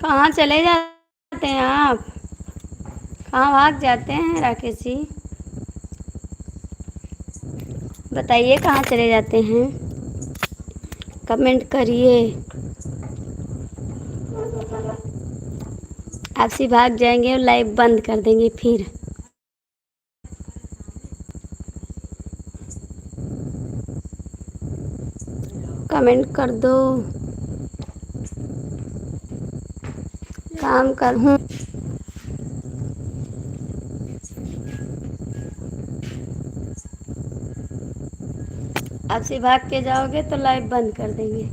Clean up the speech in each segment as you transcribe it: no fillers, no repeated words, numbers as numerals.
कहाँ चले जाते हैं आप? कहाँ भाग जाते हैं राकेश जी? बताइए कहाँ चले जाते हैं? कमेंट करिए। आपसे भाग जाएंगे और लाइव बंद कर देंगे फिर। कमेंट कर दो। काम कर हूँ। आपसे भाग के जाओगे तो लाइव बंद कर देंगे।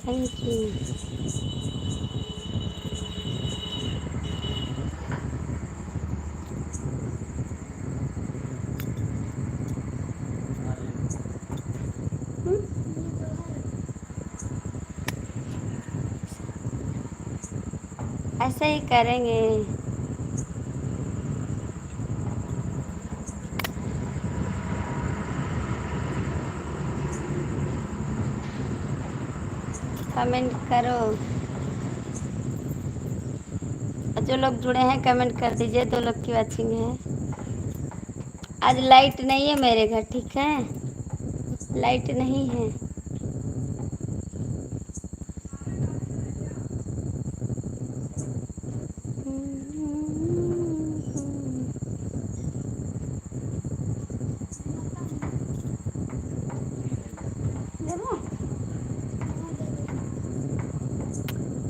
Thank you. ऐसे ही करेंगे। कमेंट करो। जो लोग जुड़े हैं कमेंट कर दीजिए। 2 लोग की वाचिंग है। आज लाइट नहीं है मेरे घर, ठीक है? लाइट नहीं है।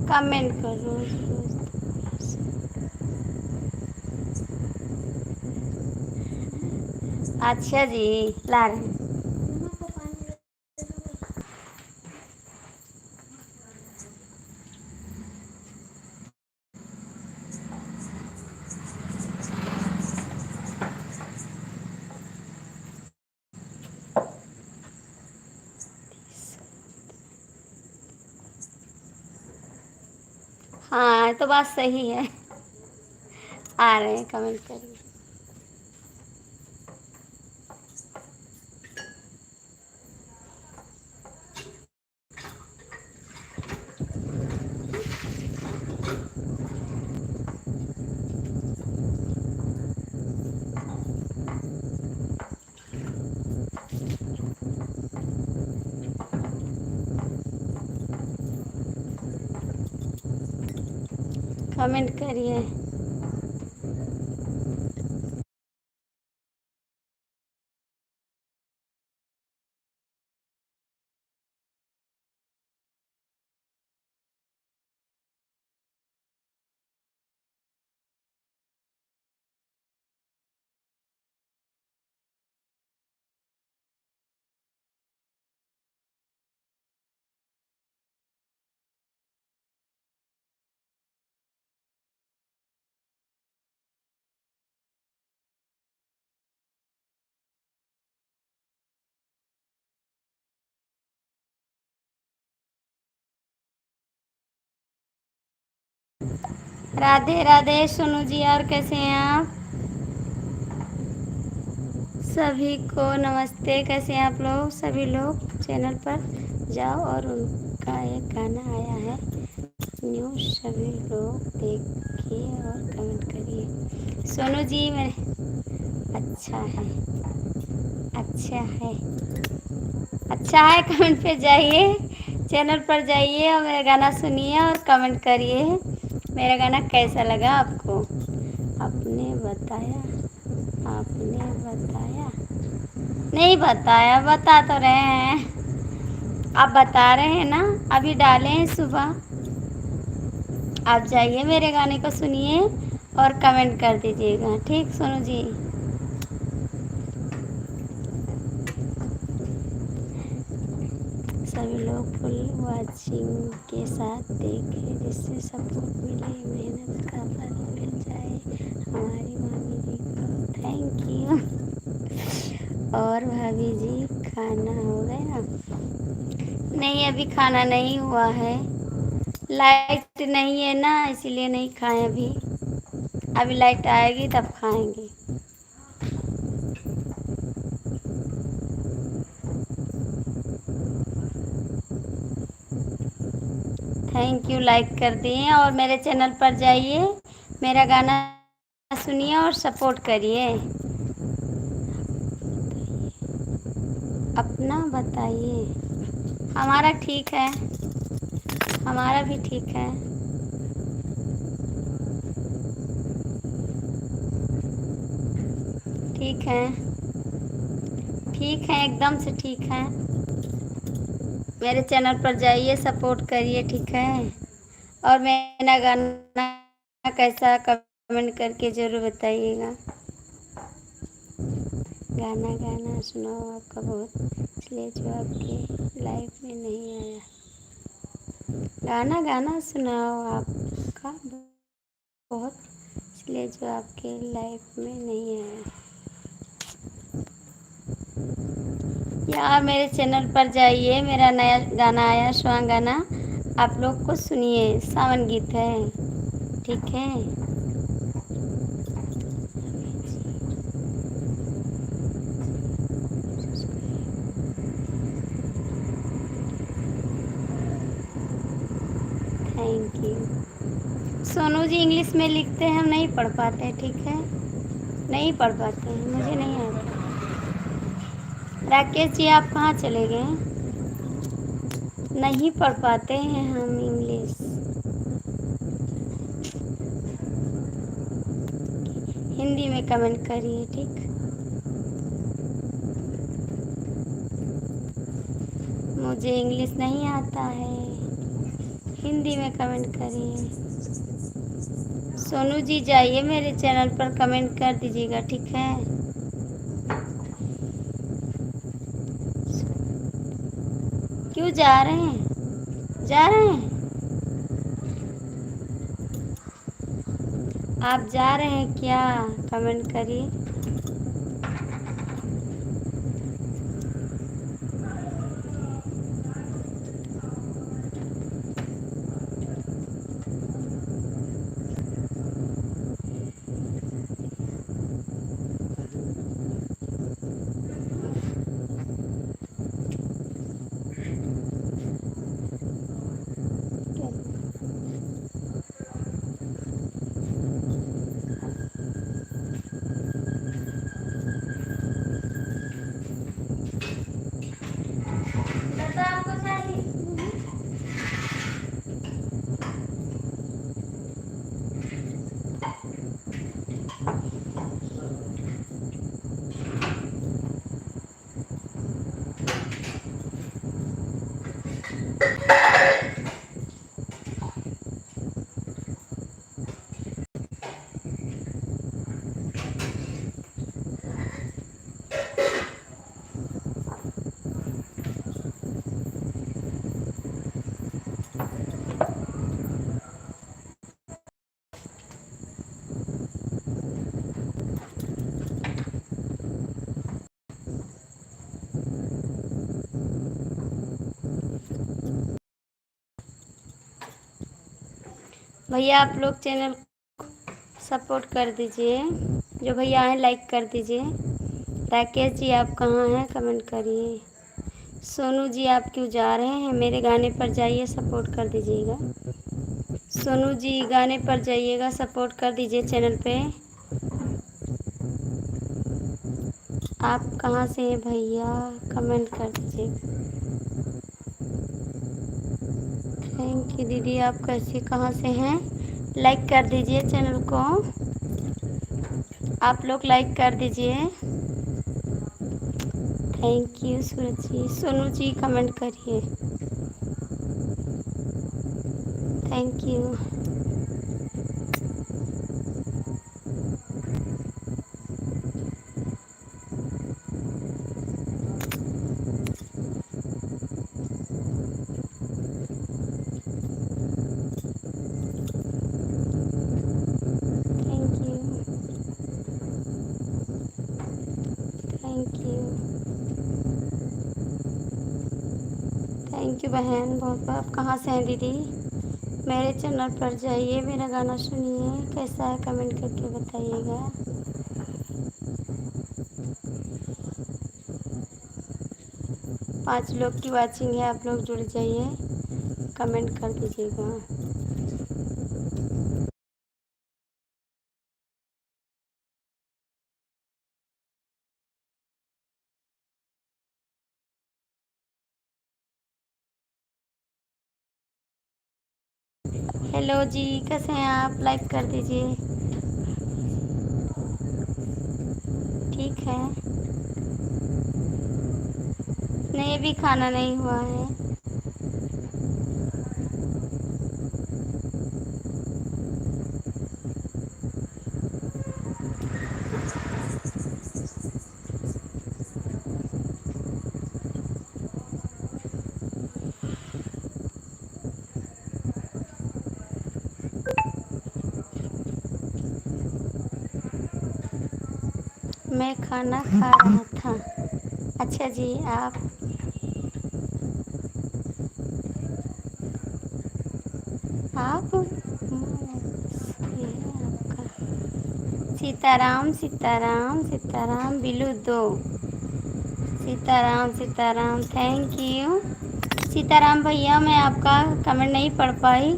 कमेंट करो। अच्छा जी, ला रहे हैं। हाँ, तो बात सही है। आ रहे हैं, कमेंट करिए। कमेंट करिए। राधे राधे सोनू जी, और कैसे हैं आप? सभी को नमस्ते। कैसे हैं आप लोग? सभी लोग चैनल पर जाओ और उनका एक गाना आया है न्यू, सभी लोग देखिए और कमेंट करिए। सोनू जी मेरे अच्छा है, अच्छा है, अच्छा है। कमेंट पे जाइए, चैनल पर जाइए और मेरा गाना सुनिए और कमेंट करिए मेरा गाना कैसा लगा आपको। आपने बताया, आपने बताया नहीं बताया, बता तो रहे हैं। आप बता रहे हैं ना, अभी डाले हैं सुबह। आप जाइए मेरे गाने को सुनिए और कमेंट कर दीजिएगा, ठीक सोनू जी? सभी लोग फुल वाचिंग के साथ देखें जिससे सपोर्ट मिले, मेहनत का फल मिल जाए हमारी भाभी जी को। Thank you. और भाभी जी खाना हो गया? नहीं, अभी खाना नहीं हुआ है। लाइट नहीं है ना, इसीलिए नहीं खाए अभी। अभी लाइट आएगी तब खाएंगे। थैंक यू, लाइक कर दिए और मेरे चैनल पर जाइए, मेरा गाना सुनिए और सपोर्ट करिए। अपना बताइए। हमारा ठीक है, हमारा भी ठीक है। ठीक है, ठीक है, एकदम से ठीक है। मेरे चैनल पर जाइए, सपोर्ट करिए, ठीक है। और मेरा गाना कैसा कमेंट करके ज़रूर बताइएगा। गाना गाना सुनाओ आपका बहुत, इसलिए जो आपके लाइफ में नहीं आया। गाना गाना सुनाओ आपका बहुत, इसलिए जो आपके लाइफ में नहीं आया। यार मेरे चैनल पर जाइए, मेरा नया गाना आया, स्वांग गाना, आप लोग को सुनिए। सावन गीत है, ठीक है। Thank you. Sonu ji English में लिखते हैं, हम नहीं पढ़ पाते, ठीक है, नहीं पढ़ पाते हैं, मुझे नहीं आता। राकेश जी आप कहाँ चले गए? नहीं पढ़ पाते हैं हम इंग्लिश। हिंदी में कमेंट करिए, ठीक। मुझे इंग्लिश नहीं आता है, हिंदी में कमेंट करिए। सोनू जी जाइए मेरे चैनल पर कमेंट कर दीजिएगा, ठीक है। क्यों जा रहे हैं, जा रहे हैं आप, जा रहे हैं क्या? कमेंट करिए। भैया आप लोग चैनल सपोर्ट कर दीजिए, जो भैया हैं लाइक कर दीजिए। राकेश जी आप कहाँ हैं, कमेंट करिए। सोनू जी आप क्यों जा रहे हैं, मेरे गाने पर जाइए, सपोर्ट कर दीजिएगा। सोनू जी गाने पर जाइएगा, सपोर्ट कर दीजिए चैनल पे। आप कहाँ से हैं भैया, कमेंट कर दीजिए। थैंक यू दीदी, आप कैसे कहाँ से हैं, लाइक कर दीजिए चैनल को, आप लोग लाइक कर दीजिए। Thank you Suraj ji. Sonu ji comment करिए, thank you. Thank you, thank you, thank you बहन बहुत बहुत। आप कहाँ से हैं दीदी, मेरे चैनल पर जाइए, मेरा गाना सुनिए, कैसा है कमेंट करके बताइएगा। 5 लोग की वाचिंग है, आप लोग जुड़ जाइए, कमेंट कर दीजिएगा। हेलो जी, कैसे हैं आप? लाइक कर दीजिए। ठीक है, नहीं अभी खाना नहीं हुआ है। मैं खाना खा रहा था। अच्छा जी, आप ये है आपका। सीताराम सीताराम सीताराम बिलू दो। सीताराम सीताराम, थैंक यू सीताराम भैया। मैं आपका कमेंट नहीं पढ़ पाई।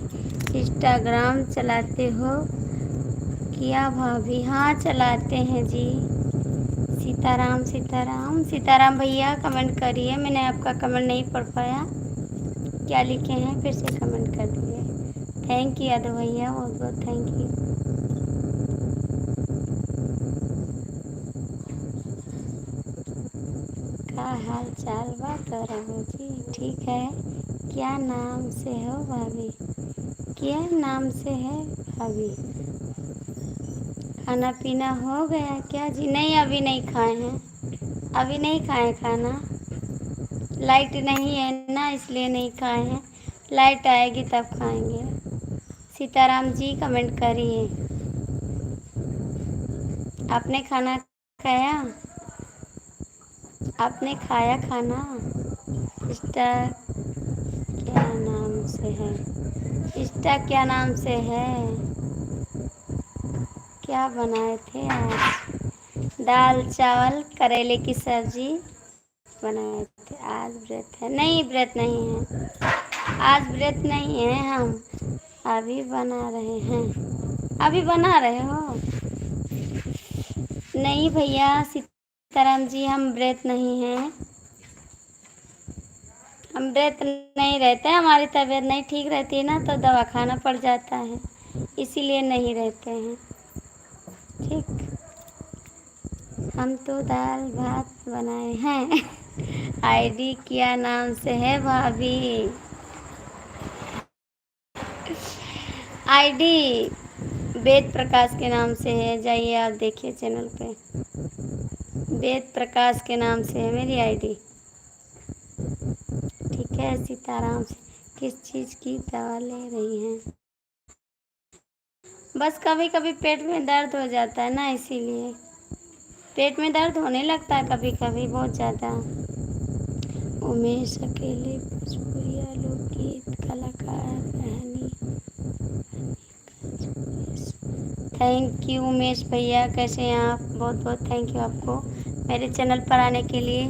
इंस्टाग्राम चलाते हो क्या भाभी? हाँ चलाते हैं जी। सीताराम सीताराम सीताराम भैया, कमेंट करिए, मैंने आपका कमेंट नहीं पढ़ पाया। क्या लिखे हैं फिर से कमेंट कर दीजिए। थैंक यू यादव भैया, बहुत बहुत थैंक यू। का हाल चाल बा तोरा जी? ठीक है। क्या नाम से हो भाभी? क्या नाम से है भाभी? खाना पीना हो गया क्या जी? नहीं अभी नहीं खाए हैं, अभी नहीं खाए खाना। लाइट नहीं है ना, इसलिए नहीं खाए हैं। लाइट आएगी तब खाएंगे। सीताराम जी कमेंट करिए। आपने खाना खाया? आपने खाया खाना? स्टार क्या नाम से है? स्टार क्या नाम से है? क्या बनाए थे आज? दाल चावल करेले की सब्जी बनाए थे। आज व्रत है? नहीं व्रत नहीं है, आज व्रत नहीं है हम। अभी बना रहे हैं। अभी बना रहे हो? नहीं भैया सीताराम जी, हम व्रत नहीं हैं। हम व्रत नहीं रहते हैं, हमारी तबीयत नहीं ठीक रहती है ना, तो दवा खाना पड़ जाता है, इसीलिए नहीं रहते हैं। ठीक, हम तो दाल भात बनाए हैं। आईडी क्या नाम से है भाभी? आईडी वेद प्रकाश के नाम से है, जाइए आप देखिए चैनल पे। वेद प्रकाश के नाम से है मेरी आईडी। ठीक है सीताराम से। किस चीज़ की दवा ले रही हैं? बस कभी कभी पेट में दर्द हो जाता है ना, इसीलिए। पेट में दर्द होने लगता है कभी कभी बहुत ज़्यादा। उमेश अकेले भोजपुरिया लोकगीत कलाकार रहनी। थैंक यू उमेश भैया, कैसे हैं आप? बहुत बहुत थैंक यू आपको मेरे चैनल पर आने के लिए।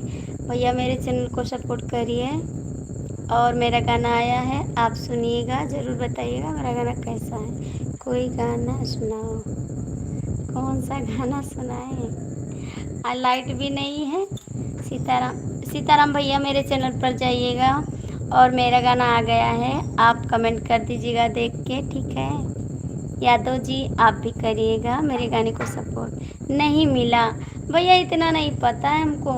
भैया मेरे चैनल को सपोर्ट करिए। और मेरा गाना आया है, आप सुनिएगा, ज़रूर बताइएगा मेरा गाना कैसा है। कोई गाना सुनाओ। कौन सा गाना सुनाए? लाइट भी नहीं है। सीताराम सीताराम भैया मेरे चैनल पर जाइएगा, और मेरा गाना आ गया है, आप कमेंट कर दीजिएगा देख के, ठीक है। यादव जी आप भी करिएगा मेरे गाने को सपोर्ट। नहीं मिला भैया, इतना नहीं पता है हमको,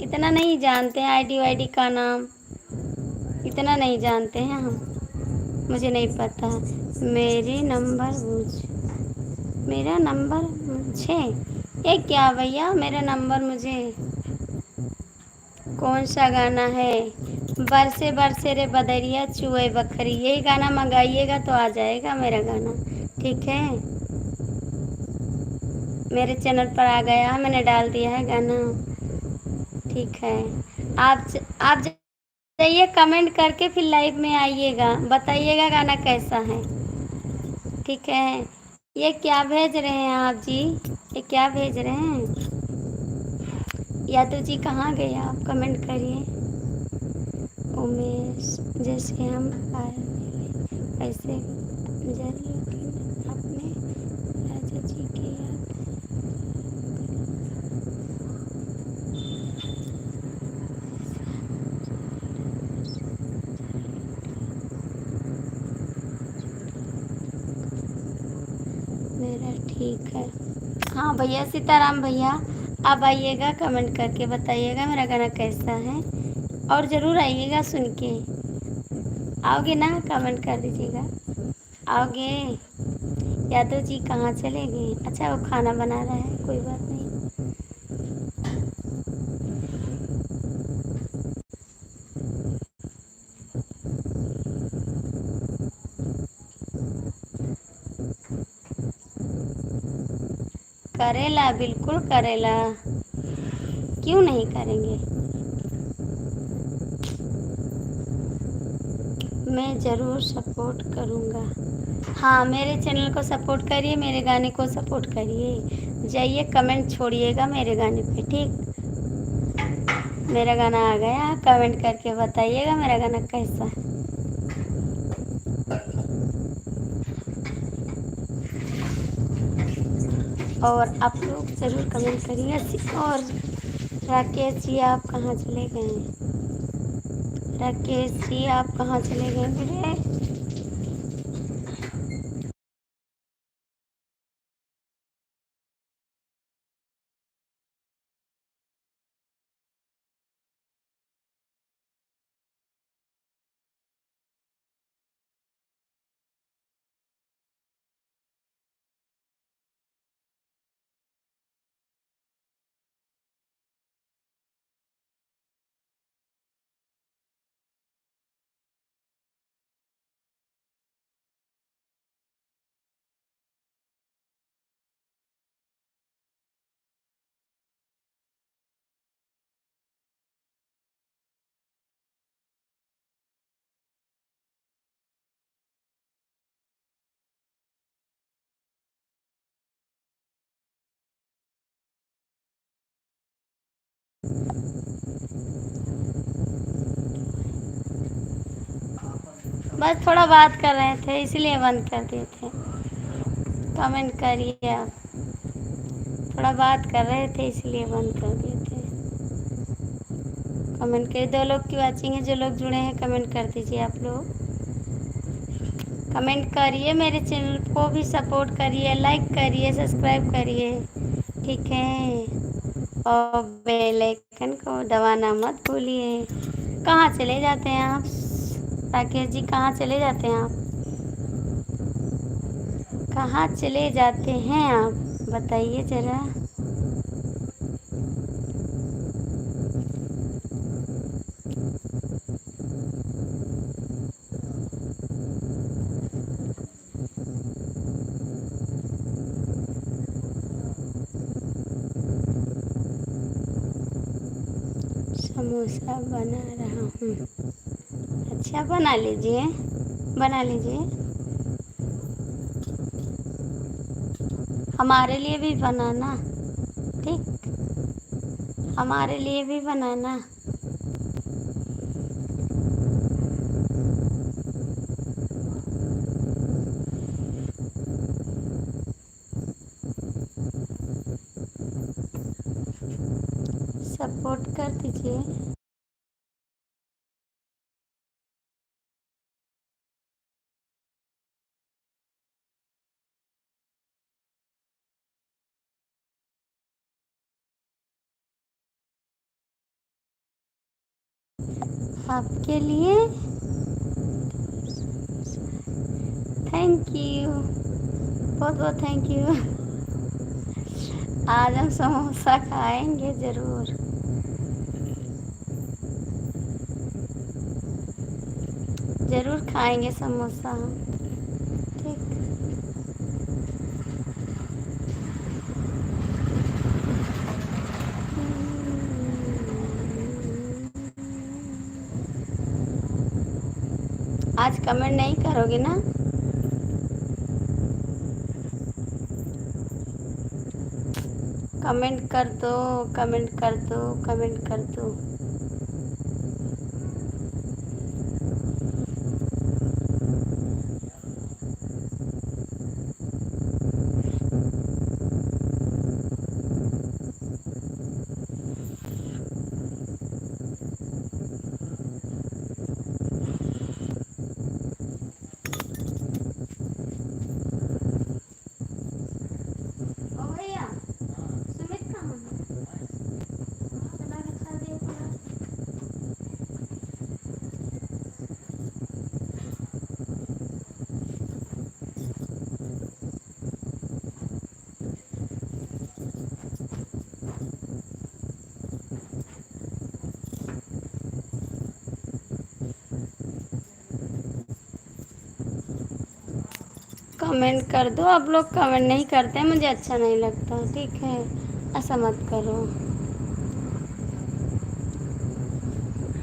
इतना नहीं जानते हैं आईडी वाईडी का नाम, इतना नहीं जानते हैं हम, मुझे नहीं पता। मेरे नंबर मेरा नंबर मुझे, ये क्या भैया मेरा नंबर मुझे? कौन सा गाना है? बरसे बरसे रे बदरिया चुए बखरी, यही गाना मंगाइएगा तो आ जाएगा मेरा गाना, ठीक है। मेरे चैनल पर आ गया है, मैंने डाल दिया है गाना, ठीक है। आप जाइए कमेंट करके फिर लाइव में आइएगा, बताइएगा गाना कैसा है। ठीक है। ये क्या भेज रहे हैं आप जी? ये क्या भेज रहे हैं? यादव जी कहाँ गए आप? कमेंट करिए। उमेश जैसे हम आए ऐसे लेकिन अपने राजा जी के याद। मेरा ठीक है। हाँ भैया, सीताराम भैया, आप आइएगा, कमेंट करके बताइएगा मेरा गाना कैसा है, और ज़रूर आइएगा सुन के। आओगे ना? कमेंट कर दीजिएगा। आओगे? यादव जी कहाँ चले गए? अच्छा, वो खाना बना रहा है, कोई बात नहीं। करेला, बिल्कुल करेला, क्यों नहीं करेंगे। मैं ज़रूर सपोर्ट करूँगा। हाँ, मेरे चैनल को सपोर्ट करिए, मेरे गाने को सपोर्ट करिए। जाइए कमेंट छोड़िएगा मेरे गाने पे, ठीक। मेरा गाना आ गया, कमेंट करके बताइएगा मेरा गाना कैसा है। और आप लोग ज़रूर कमेंट करिए। और राकेश जी आप कहाँ चले गए? राकेश जी आप कहाँ चले गए मेरे? बस थोड़ा बात कर रहे थे इसलिए बंद कर दिए थे। कमेंट करिए आप। थोड़ा बात कर रहे थे इसलिए बंद कर दिए थे। कमेंट करिए। 2 लोग की वाचिंग है, जो लोग जुड़े हैं कमेंट कर दीजिए आप लोग। कमेंट करिए, मेरे चैनल को भी सपोर्ट करिए, लाइक करिए, सब्सक्राइब करिए, ठीक है। और बेल आइकन को दबाना मत भूलिए। कहाँ चले जाते हैं आप? राकेश जी कहाँ चले जाते हैं आप? कहाँ चले जाते हैं आप? बताइए ज़रा। समोसा बना रहा हूँ। अच्छा, बना लीजिए, बना लीजिए। हमारे लिए भी बनाना, ठीक। हमारे लिए भी बनाना। सपोर्ट कर दीजिए। आपके लिए थैंक यू, बहुत बहुत थैंक यू। आज हम समोसा खाएंगे ज़रूर। ज़रूर खाएंगे समोसा हम, ठीक। आज कमेंट नहीं करोगे ना? कमेंट कर दो, कमेंट कर दो, कमेंट कर दो। ओ भैया, सुमित कहाँ है? चला के चल दिया पूरा। कमेंट कर दो। आप लोग कमेंट नहीं करते, मुझे अच्छा नहीं लगता, ठीक है? ऐसा मत करो।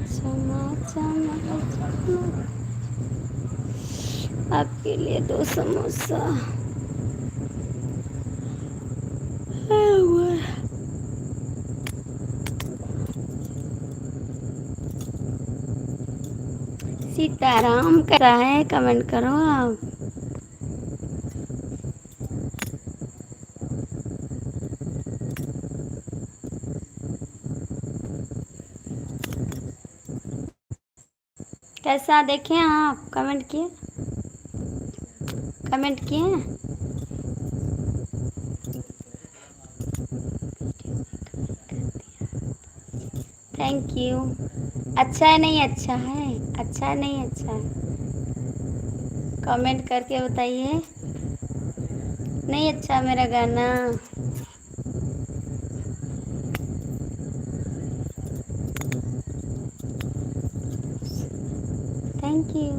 चमा चमा चमा, आपके लिए 2 समोसा। सीताराम कैसा है? कमेंट करो आप। कैसा देखें आप? कमेंट किए? कमेंट किए? Thank you. अच्छा है नहीं अच्छा है? अच्छा है नहीं अच्छा है? कमेंट करके बताइए। नहीं अच्छा मेरा गाना? Thank you,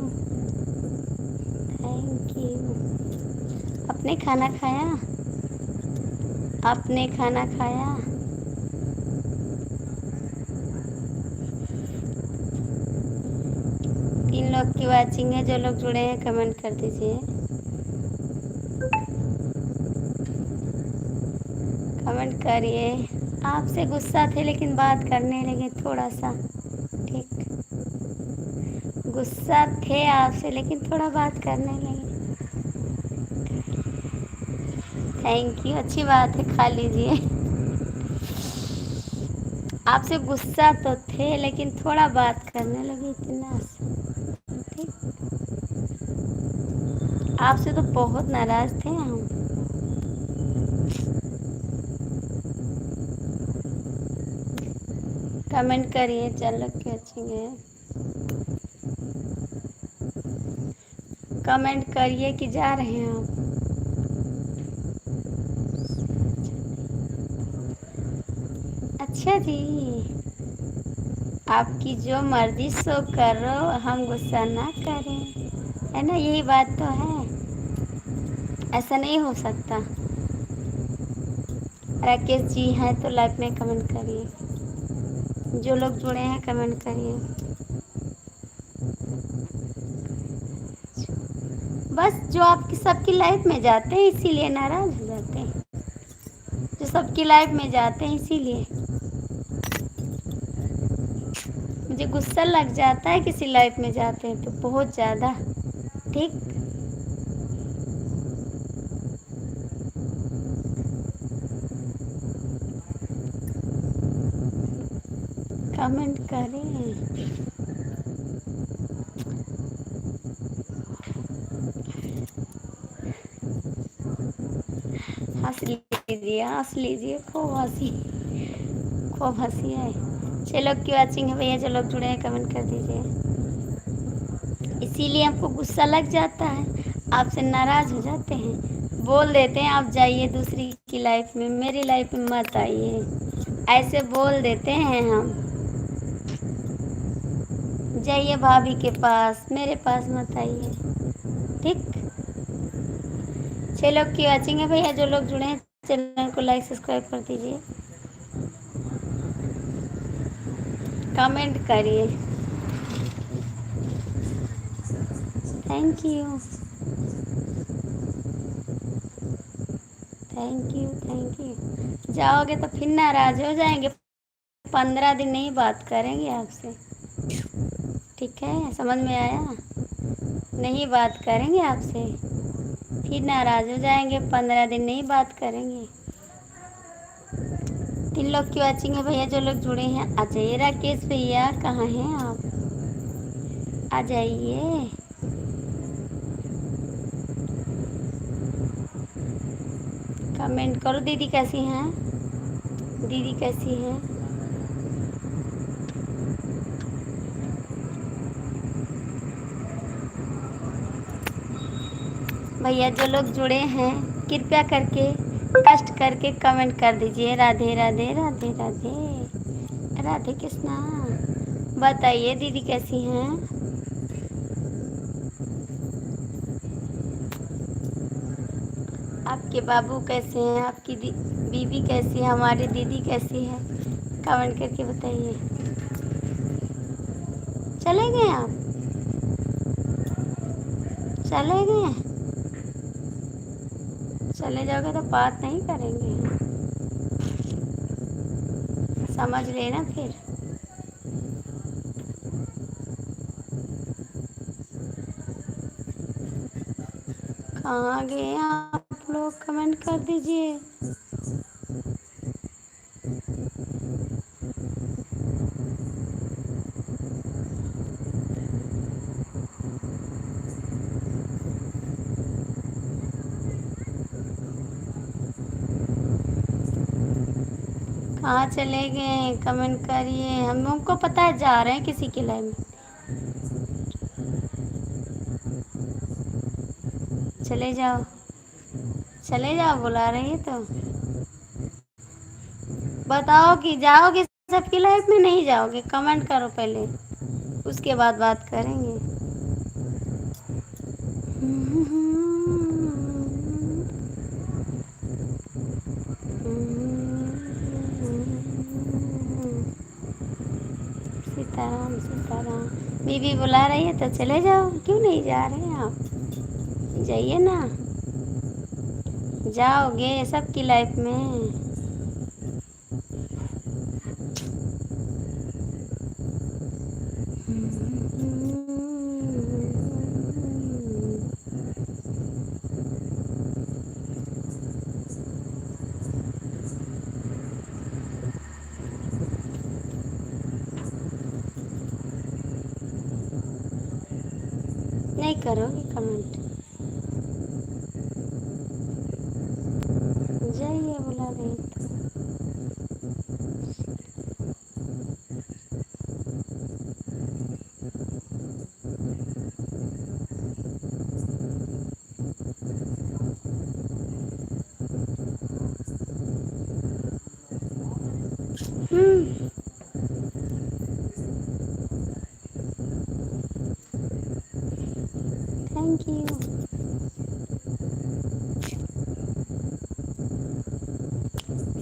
thank you. आपने खाना खाया? आपने खाना खाया? तीन लोग की वाचिंग है, जो लोग जुड़े हैं कमेंट कर दीजिए। कमेंट करिए। आपसे गुस्सा थे लेकिन बात करने लगे थोड़ा सा, ठीक? गुस्सा थे आपसे लेकिन थोड़ा बात करने लगे। थैंक यू, अच्छी बात है, खा लीजिए। आपसे गुस्सा तो थे लेकिन थोड़ा बात करने लगे, इतना सा, ठीक? आपसे तो बहुत नाराज थे हम। कमेंट करिए। चलो क्या अच्छी। कमेंट करिए कि जा रहे हैं आप। अच्छा जी, आपकी जो मर्जी सो करो, हम गुस्सा ना करें, है ना? यही बात तो है। ऐसा नहीं हो सकता। राकेश जी हैं तो लाइक में कमेंट करिए। जो लोग जुड़े हैं कमेंट करिए। बस जो आपकी सबकी लाइफ में जाते हैं इसीलिए नाराज हो जाते हैं। जो सबकी लाइफ में जाते हैं इसीलिए मुझे गुस्सा लग जाता है। किसी लाइफ में जाते हैं तो बहुत ज़्यादा, ठीक? कमेंट करें। हंस लीजिए, हंस लीजिए, खूब हंसी, खूब हंसी है। 6 लोग की वाचिंग है भैया, जो लोग जुड़े हैं कमेंट कर दीजिए। इसीलिए आपको गुस्सा लग जाता है, आपसे नाराज हो जाते हैं, बोल देते हैं आप जाइए दूसरी की लाइफ में, मेरी लाइफ में मत आइए, ऐसे बोल देते हैं हम। जाइए भाभी के पास, मेरे पास मत आइए, ठीक? 6 लोग की वाचिंग है भैया, जो लोग जुड़े हैं चैनल को लाइक सब्सक्राइब कर दीजिए। कमेंट करिए। Thank you, thank you, thank you. जाओगे तो फिर नाराज हो जाएंगे, 15 दिन नहीं बात करेंगे आपसे। ठीक है, समझ में आया? नहीं बात करेंगे आपसे, फिर नाराज हो जाएंगे, 15 दिन नहीं बात करेंगे। 3 लोग की वॉचिंग है भैया, जो लोग जुड़े हैं आ जाइए। राकेश भैया कहाँ हैं आप? आ जाइए। कमेंट करो। दीदी कैसी हैं? दीदी कैसी हैं? भैया जो लोग जुड़े हैं कृपया करके कष्ट करके कमेंट कर दीजिए। राधे राधे राधे राधे राधे कृष्णा। बताइए दीदी कैसी हैं? आपके बाबू कैसे हैं? आपकी बीबी कैसी है? हमारी दीदी कैसी है? कमेंट करके बताइए। चले गए आप? चले गए? चले जाओगे तो बात नहीं करेंगे, समझ लेना फिर। कहाँ गए आप लोग? कमेंट कर दीजिए। कहाँ चले गए? कमेंट करिए। हम लोग को पता है जा रहे हैं किसी के लाइव में। चले जाओ, चले जाओ, बुला रही है तो बताओ कि जाओगे सबकी लाइफ में, नहीं जाओगे? कमेंट करो पहले, उसके बाद बात करेंगे। सीताराम सीताराम। बीबी बुला रही है तो चले जाओ। क्यों नहीं जा रहे हैं आप? जाइए ना, जाओगे सबकी लाइफ में। नहीं करोगे कमेंट? जाइए, बुला रही तो। Thank you.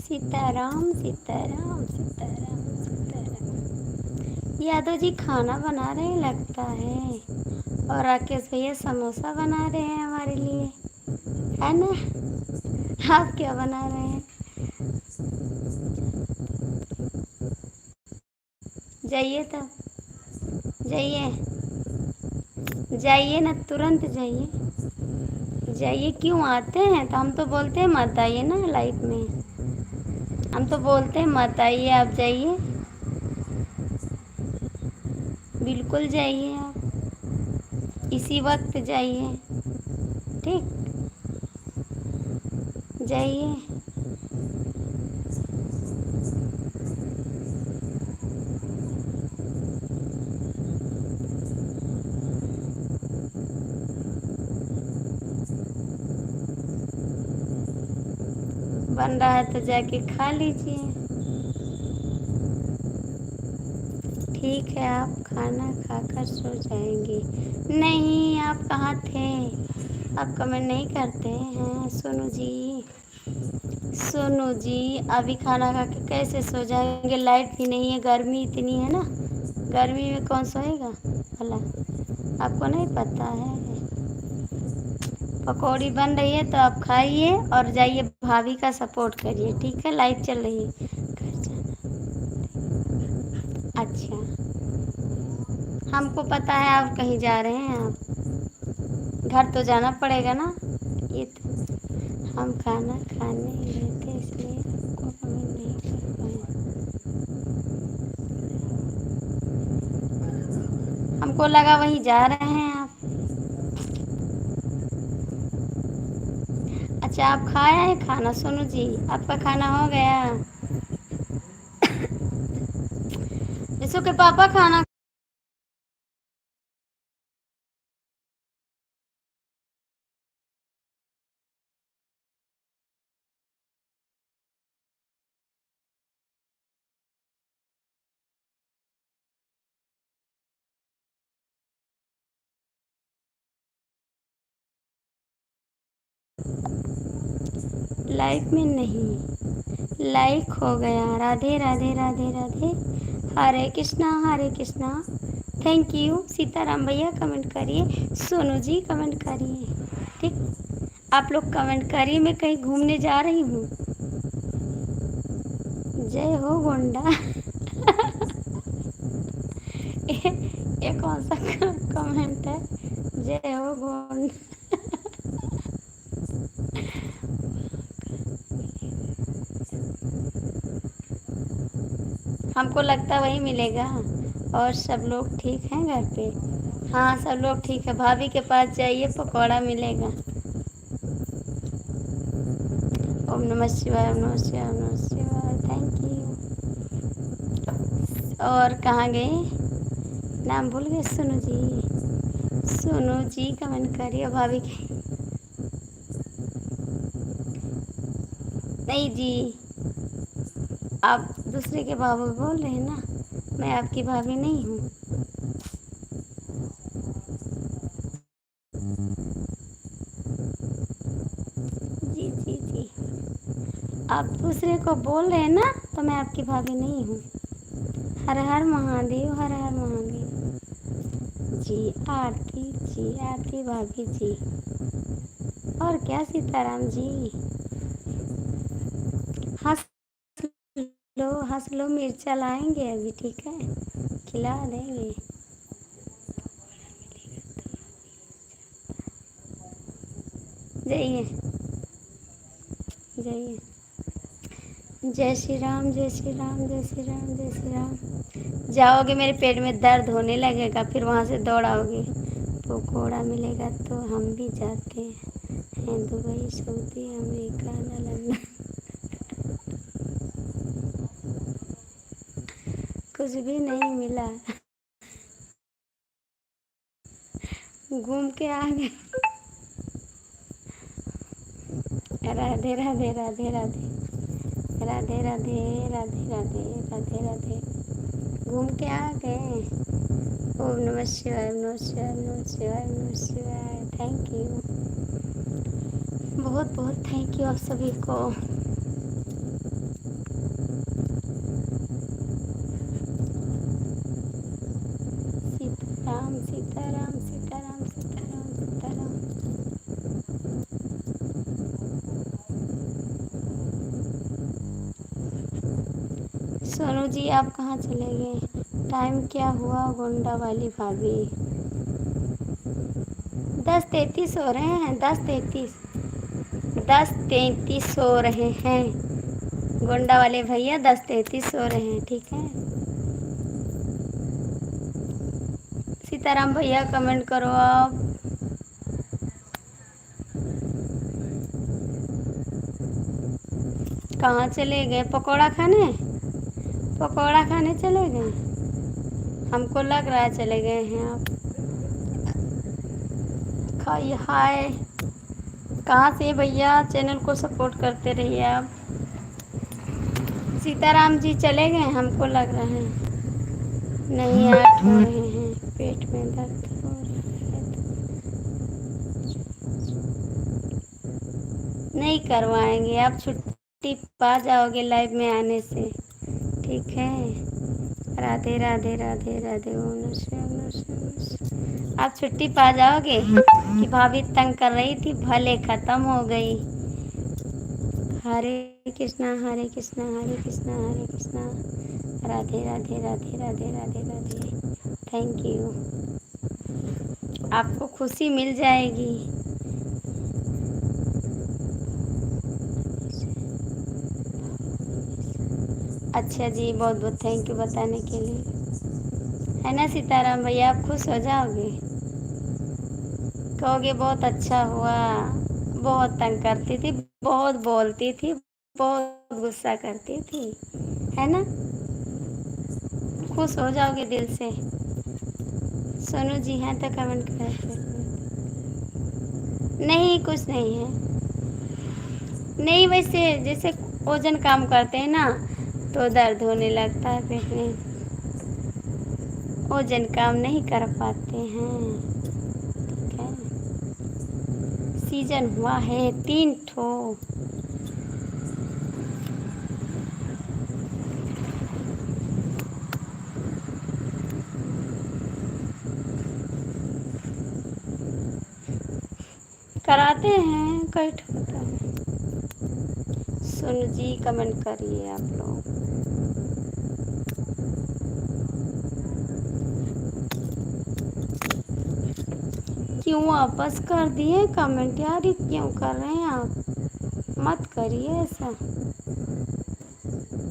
सीताराम सीताराम सीताराम सीताराम। यादव जी खाना बना रहे हैं लगता है, और राकेश भैया समोसा बना रहे हैं हमारे लिए, है ना? आप क्या बना रहे हैं? जाइए तो, जाइए, जाइए ना, तुरंत जाइए। जाइए, क्यों आते हैं? तो हम तो बोलते हैं मत आइए ना लाइफ में, हम तो बोलते हैं मत आइए, आप जाइए, बिल्कुल जाइए आप, इसी वक्त जाइए। ठीक, जाइए। बन रहा है तो जाके खा लीजिए। ठीक है, आप खाना खाकर सो जाएंगे। नहीं, आप कहाँ थे? आप कमेंट नहीं करते हैं। सोनू जी, सोनू जी अभी खाना खा के कैसे सो जाएंगे? लाइट भी नहीं है, गर्मी इतनी है ना, गर्मी में कौन सोएगा? भला आपको नहीं पता है? पकौड़ी बन रही है तो आप खाइए और जाइए भाभी का सपोर्ट करिए, ठीक है? लाइव चल रही है, घर जाना। अच्छा, हमको पता है आप कहीं जा रहे हैं, आप घर तो जाना पड़ेगा ना। ये तो हम खाना खाने गए थे इसलिए आपको कमेंट नहीं कर पाए। हमको लगा वहीं जा रहे हैं आप। अच्छा, आप खाए हैं खाना? सोनू जी, आपका खाना हो गया? यीशु के पापा खाना। लाइफ में नहीं, लाइक हो गया। राधे राधे राधे राधे। हरे कृष्णा हरे कृष्णा। Thank you. सीताराम भैया कमेंट करिए, सोनू जी कमेंट करिए, ठीक? आप लोग कमेंट करिए, मैं कहीं घूमने जा रही हूँ। जय हो गोंडा। ये कौन सा कमेंट है? जय हो गोंडा। हमको लगता है वही मिलेगा। और सब लोग ठीक हैं घर पे? हाँ, सब लोग ठीक है। भाभी के पास जाइए, पकौड़ा मिलेगा। ओम नमः शिवाय, ओम नमः शिवाय, ओम नमः शिवाय। Thank you. और कहाँ गए? नाम भूल गए? सोनू जी, सोनू जी कमेंट करिए भाभी के। नहीं जी, आप दूसरे के बाबू बोल रहे हैं ना, मैं आपकी भाभी नहीं हूँ। जी जी जी, आप दूसरे को बोल रहे हैं ना, तो मैं आपकी भाभी नहीं हूँ। हर हर महादेव, हर हर महादेव। जी आरती, जी आरती भाभी जी। और क्या सीताराम जी? हंस लो हंस लो, मिर्चा लाएंगे अभी, ठीक है? खिला देंगे। जाइए जाइए। जय श्री राम, जय श्री राम, जय श्री राम, जय श्री राम। जाओगे मेरे पेट में दर्द होने लगेगा, फिर वहाँ से दौड़ आओगे। पकौड़ा मिलेगा तो हम भी जाते हैं दुबई, सऊदी अमेरिका, लंदन। कुछ भी नहीं मिला, घूम के आ गए। राधे राधे राधे राधे राधे राधे राधे राधे राधे राधे। घूम के आ गए। ओम नमः शिवाय, ओम नमः शिवाय, ओम नमः शिवाय, ओम नमः शिवाय। थैंक यू, बहुत बहुत थैंक यू आप सभी को। सीताराम सीताराम सीताराम सीताराम सीताराम। सोनू जी, आप कहाँ चले गए? टाइम क्या हुआ गोंडा वाली भाभी? 10:33 हो रहे हैं, 10:33, 10:33 हो रहे हैं। गोंडा वाले भैया 10:33 हो रहे हैं, ठीक है? सीताराम भैया कमेंट करो आप। कहाँ चले गए? पकौड़ा खाने? पकौड़ा खाने चले गए? हमको लग रहा है चले गए हैं आप। खाइए। हाय, कहाँ से भैया? चैनल को सपोर्ट करते रहिए आप। सीताराम जी चले गए, हमको लग रहा है। नहीं, 8 हो रहे हैं, पेट में दर्द हो रहा है नहीं करवाएंगे, आप छुट्टी पा जाओगे लाइव में आने से, ठीक है? राधे राधे राधे राधे। ओम नमः शिवाय, ओम नमः शिवाय, ओम नमः शिवाय। आप छुट्टी पा जाओगे कि भाभी तंग कर रही थी, भले खत्म हो गई। हरे कृष्णा हरे कृष्णा हरे कृष्णा हरे कृष्णा, राधे राधे राधे राधे राधे राधे। थैंक यू, आपको खुशी मिल जाएगी। अच्छा जी, बहुत बहुत थैंक यू बताने के लिए, है ना सीताराम भैया। आप खुश हो जाओगे, कहोगे बहुत अच्छा हुआ। बहुत तंग करती थी, बहुत बोलती थी, बहुत गुस्सा करती थी, है ना। खुश हो जाओगे दिल से। सोनू जी हैं तो कमेंट करते। नहीं, कुछ नहीं है। नहीं, वैसे जैसे वजन काम करते हैं ना तो दर्द होने लगता है पेट में, वजन काम नहीं कर पाते हैं। ठीक है, सीजन हुआ है 3 ठो। कराते हैं कई ठो होता है। सुन जी कमेंट करिए आप लोग। क्यों वापस कर दिए कमेंट यार, ये क्यों कर रहे हैं आप। मत करिए ऐसा,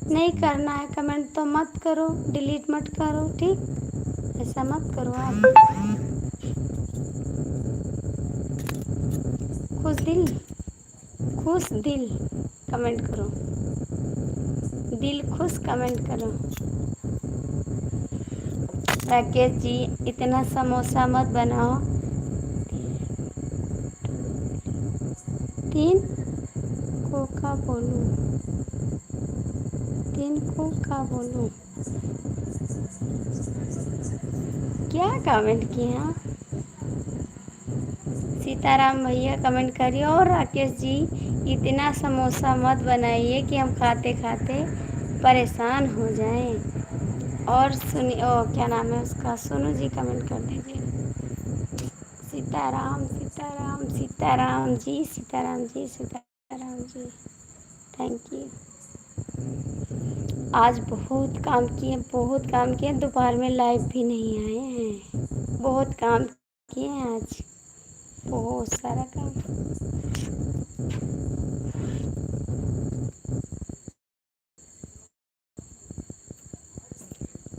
नहीं करना है कमेंट तो मत करो, डिलीट मत करो, ठीक। ऐसा मत करो आप। खुश दिल, खुश दिल कमेंट करो, दिल खुश कमेंट करो। राकेश जी, इतना समोसा मत बनाओ। 3 को का बोलूं, 3 को का बोलूं। क्या कमेंट किए आप। सीताराम भैया कमेंट करिए, और राकेश जी इतना समोसा मत बनाइए कि हम खाते खाते परेशान हो जाएं। और सुनिए, ओ क्या नाम है उसका, सोनू जी कमेंट कर दीजिए। Sitaram Sitaram Sitaram ji, Sitaram ji, Sitaram ji, thank you. आज बहुत काम किए, बहुत काम किए, दोपहर में लाइव भी नहीं आए हैं। बहुत काम किए हैं आज, बहुत सारा काम।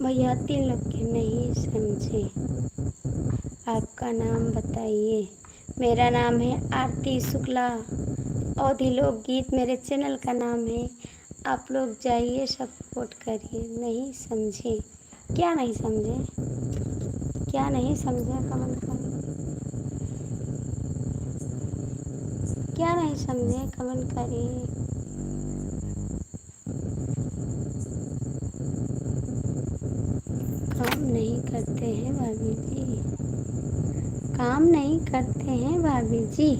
भैया 3 लोग के नहीं समझे, आपका नाम बताइए। मेरा नाम है आरती शुक्ला, अवधी लोकगीत मेरे चैनल का नाम है। आप लोग जाइए सपोर्ट करिए। नहीं समझे, क्या नहीं समझे, क्या नहीं समझे कमेंट करिए। क्या नहीं समझे कमेंट करिए। काम नहीं करते हैं भाभी जी, काम नहीं करते हैं भाभी जी,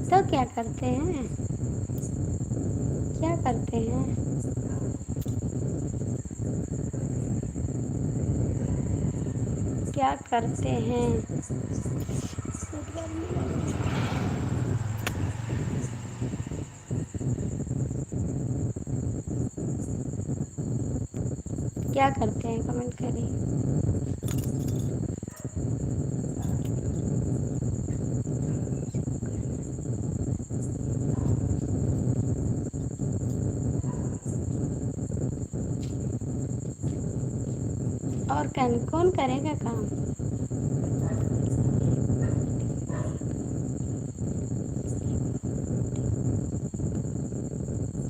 तो क्या करते हैं, क्या करते हैं। क्या करते हैं। क्या करते हैं कमेंट करिए। और कौन करेगा काम।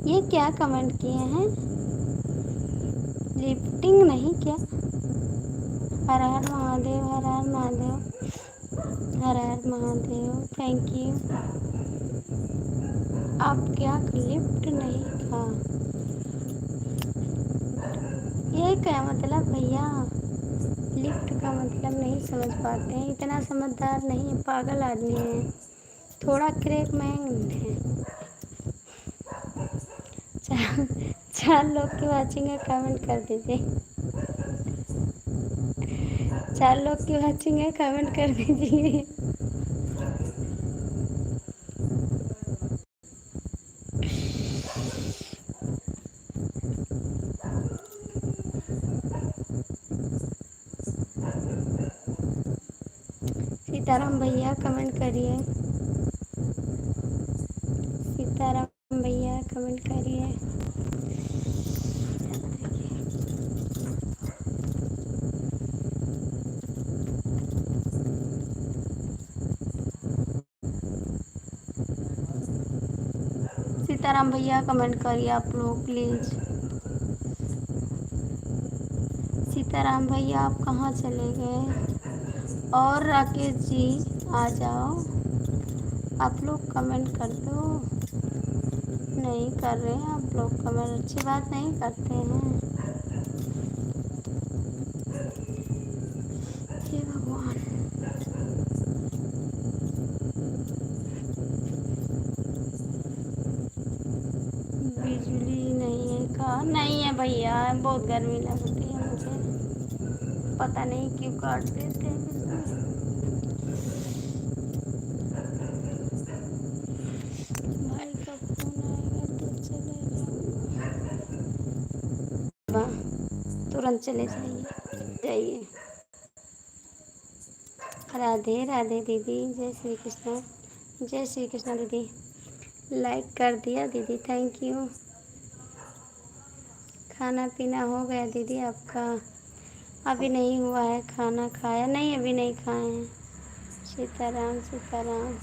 ये क्या कमेंट किए हैं, लिफ्टिंग नहीं क्या। हर हर महादेव, हर हर महादेव, हर हर महादेव, थैंक यू। आप क्या लिफ्ट नहीं खा, ये क्या मतलब भैया। लिफ्ट का मतलब नहीं समझ पाते हैं, इतना समझदार नहीं है, पागल आदमी है, थोड़ा क्रैक माइंड है। 4 लोग की वाचिंग है, कमेंट कर दीजिए। 4 लोग की वॉचिंग है, कमेंट कर दीजिए। सीताराम भैया कमेंट करिए। सीताराम भैया कमेंट करिए। सीताराम भैया कमेंट करिए आप लोग प्लीज़। सीताराम भैया आप कहाँ चले गए? और राकेश जी आ जाओ, आप लोग कमेंट कर दो। नहीं कर रहे हैं आप लोग कमेंट, अच्छी बात नहीं करते हैं। हे भगवान। बिजली नहीं है का? नहीं है भैया, बहुत गर्मी लगती है मुझे, पता नहीं क्यों काट देते हैं बिजली। भाई का फोन आएगा तो चले जाऊँगा, तुरंत चले जाइए। राधे राधे दीदी, जय श्री कृष्ण। जय श्री कृष्ण दीदी। लाइक कर दिया दीदी, थैंक यू। खाना पीना हो गया दीदी आपका? अभी नहीं हुआ है, खाना खाया नहीं, अभी नहीं खाए हैं। सीताराम सीताराम।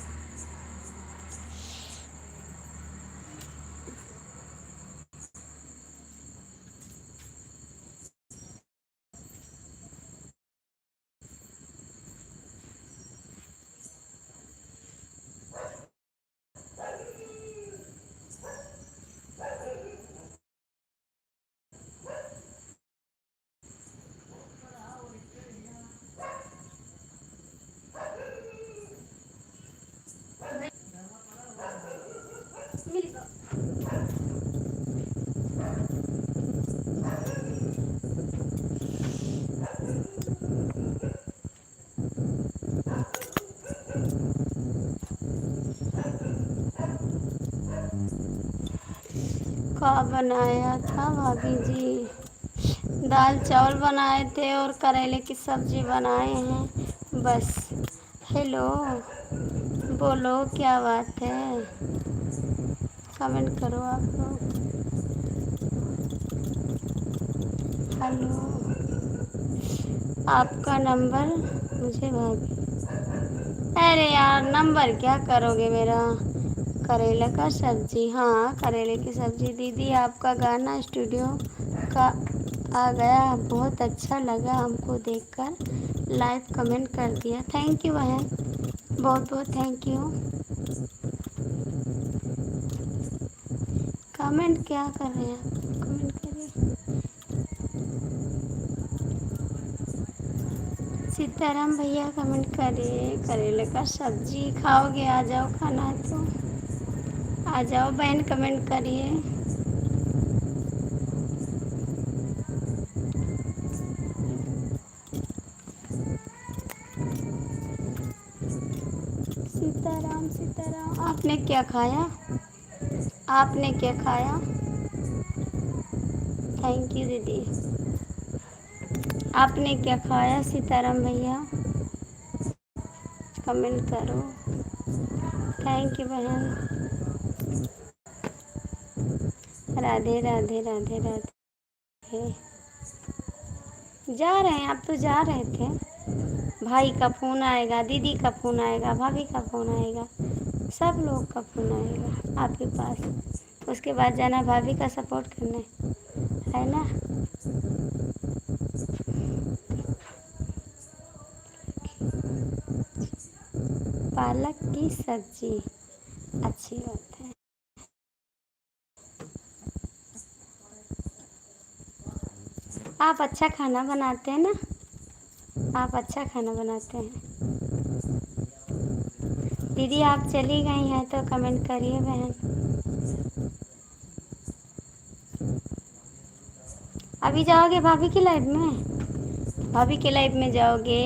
क्या बनाया था भाभी जी? दाल चावल बनाए थे और करेले की सब्जी बनाए हैं बस। हेलो, बोलो क्या बात है? कमेंट करो आप लोग। हेलो, आपका नंबर मुझे भाभी। अरे यार, नंबर क्या करोगे मेरा? करेला का सब्जी, हाँ करेले की सब्जी। दीदी आपका गाना स्टूडियो का आ गया, बहुत अच्छा लगा हमको देखकर, लाइव कमेंट कर दिया। थैंक यू बहन, बहुत बहुत थैंक यू। कमेंट क्या कर रहे हैं आप? कमेंट करिए। सीताराम भैया कमेंट करिए। करेले का सब्जी खाओगे? आ जाओ, खाना है तो आ जाओ बहन, कमेंट करिए। सीताराम सीताराम। आपने क्या खाया? आपने क्या खाया? थैंक यू दीदी। आपने क्या खाया सीताराम भैया? कमेंट करो। थैंक यू बहन। राधे राधे राधे राधे। जा रहे हैं आप? तो जा रहे थे। भाई का फ़ोन आएगा, दीदी का फ़ोन आएगा, भाभी का फ़ोन आएगा, सब लोग का फ़ोन आएगा आपके पास। उसके बाद जाना भाभी का सपोर्ट करने, है ना? पालक की सब्जी अच्छी बात है। आप अच्छा खाना बनाते हैं ना? आप अच्छा खाना बनाते हैं। दीदी आप चली गई हैं तो कमेंट करिए बहन। अभी जाओगे भाभी की लाइफ में? भाभी के लाइफ में जाओगे?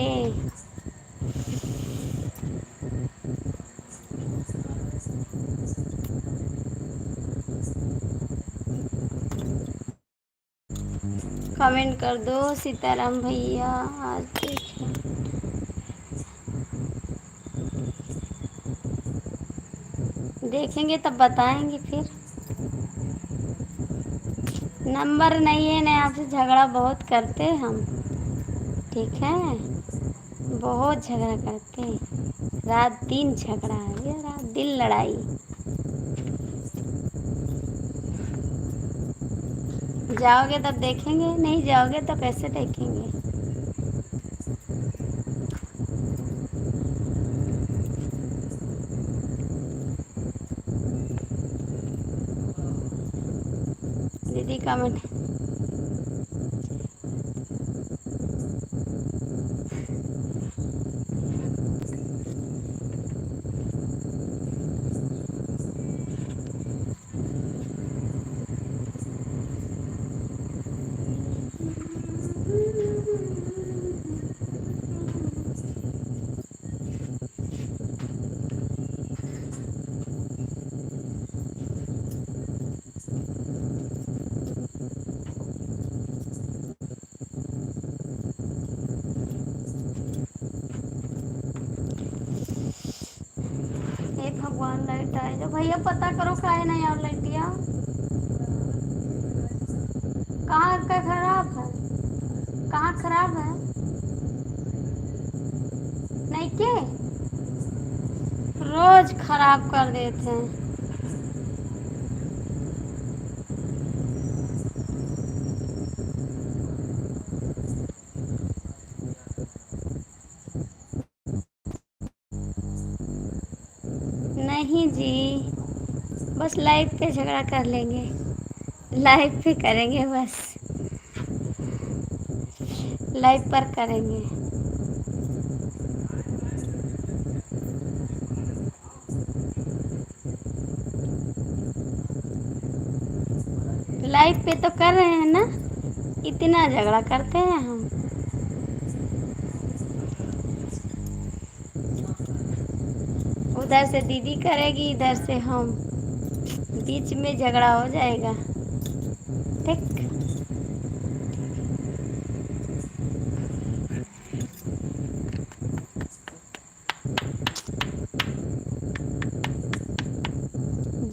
कमेंट कर दो सीताराम भैया। आज देखेंगे तब बताएंगे फिर। नंबर नहीं है ना, आपसे झगड़ा बहुत करते हैं हम। ठीक है, बहुत झगड़ा करते हैं, रात दिन झगड़ा है, ये रात दिन लड़ाई। जाओगे तब देखेंगे, नहीं जाओगे तो कैसे देखेंगे? दीदी कमेंट। हे भगवान, लाइट आए जो भैया, पता करो का है नहीं। और लाइटिया कहाँ का खराब है? कहाँ खराब है? नहीं के रोज खराब कर देते हैं। नहीं जी, बस लाइव पे झगड़ा कर लेंगे, लाइव पे करेंगे बस, लाइव पर करेंगे। लाइव पे तो कर रहे हैं ना, इतना झगड़ा करते हैं हम। उधर से दीदी करेगी, इधर से हम, बीच में झगड़ा हो जाएगा। ठीक,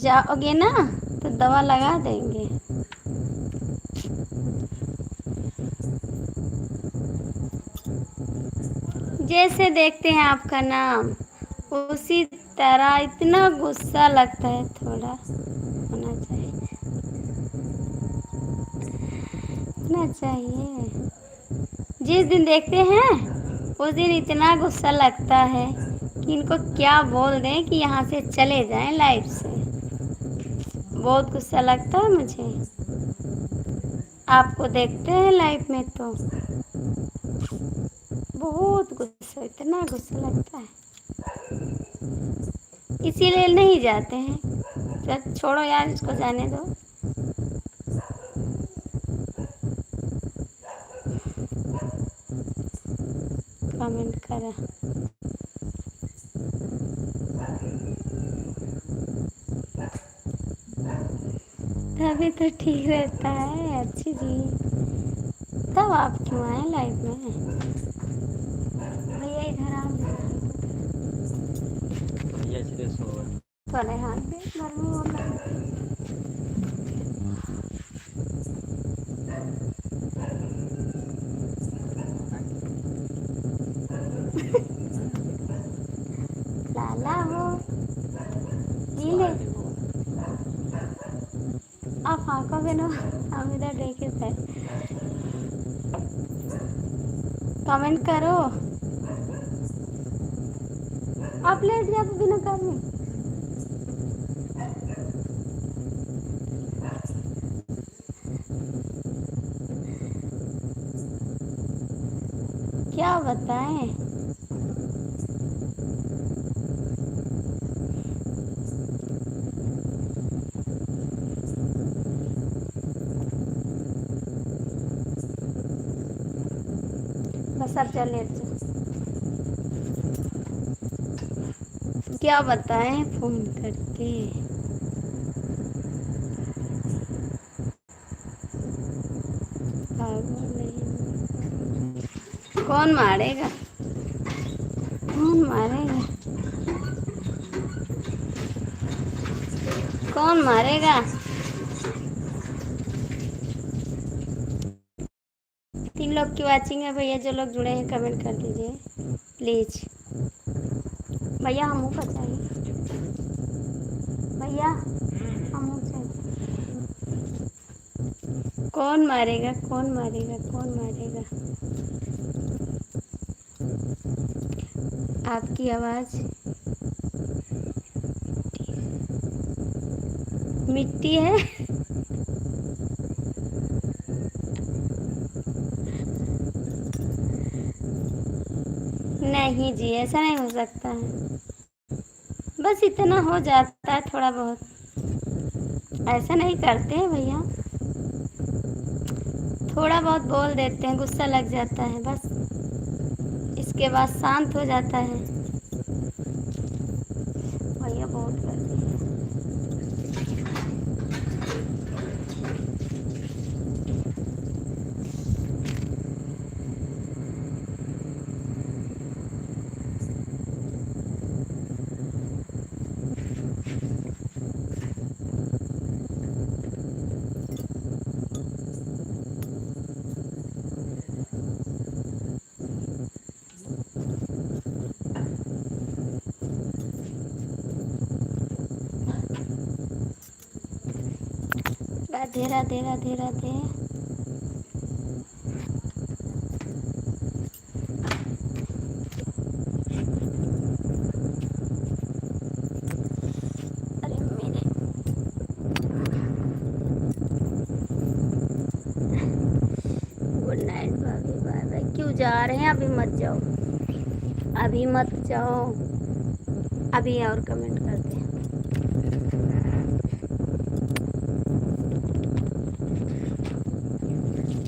जाओगे ना तो दवा लगा देंगे। जैसे देखते हैं आपका नाम उसी तरह। इतना गुस्सा लगता है, थोड़ा होना चाहिए, होना चाहिए। जिस दिन देखते हैं उस दिन इतना गुस्सा लगता है कि इनको क्या बोल दें कि यहाँ से चले जाएं लाइफ से। बहुत गुस्सा लगता है मुझे, आपको देखते हैं लाइफ में तो बहुत गुस्सा, इतना गुस्सा लगता है, इसीलिए नहीं जाते हैं। चल छोड़ो यार, इसको जाने दो। कमेंट करा। तभी तो ठीक रहता है। अच्छी जी, तब आप क्यों आए लाइफ में? भैया इधर आ, थोड़े हाथ में घर में वो लाला हो नीले। आप आंखों में नो, हम इधर देखे थे। कमेंट करो। आप लेट जाते बिना काम में। क्या बताएं? बस अब जा लेट जा। क्या बताएं फोन करके। भागो नहीं। कौन मारेगा, कौन मारेगा, कौन मारेगा। 3 लोग की वाचिंग है भैया, जो लोग जुड़े हैं कमेंट कर दीजिए प्लीज। भैया हम ऊपर चाहिए, भैया हम ऊपर। कौन मारेगा, कौन मारेगा, कौन मारेगा। आपकी आवाज मिट्टी है। नहीं जी, ऐसा नहीं हो सकता है, बस इतना हो जाता है थोड़ा बहुत, ऐसा नहीं करते हैं भैया। थोड़ा बहुत बोल देते हैं, गुस्सा लग जाता है बस, इसके बाद शांत हो जाता है। भैया बहुत करते हैं। राधे राधे राधे राधे। अरे मेरे, गुड नाइट भाभी, बाय बाय। क्यों जा रहे हैं, अभी मत जाओ, अभी मत जाओ, अभी और कमेंट करते हैं।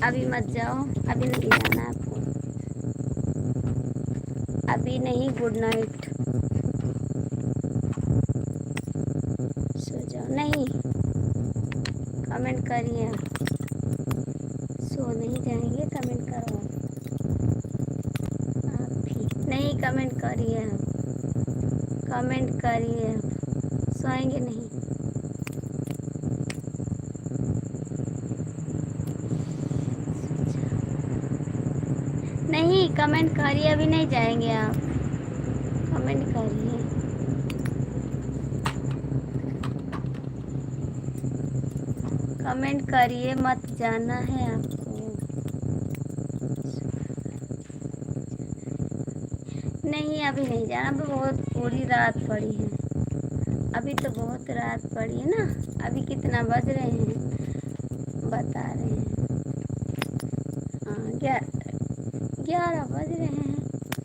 अभी मत जाओ, अभी नहीं जाना आपको, अभी नहीं। गुड नाइट, सो जाओ। नहीं, कमेंट करिए, सो नहीं जाएंगे, कमेंट करो आप भी। नहीं, कमेंट करिए आप, कमेंट करिए आप, सोएंगे नहीं। नहीं, कमेंट करिए, अभी नहीं जाएंगे आप, कमेंट करिए। कमेंट करिए, मत जाना है आपको। नहीं, अभी नहीं जाना, अभी बहुत पूरी रात पड़ी है, अभी तो बहुत रात पड़ी है ना। अभी कितना बज रहे हैं बता रहे हैं, हाँ 11 बज रहे हैं।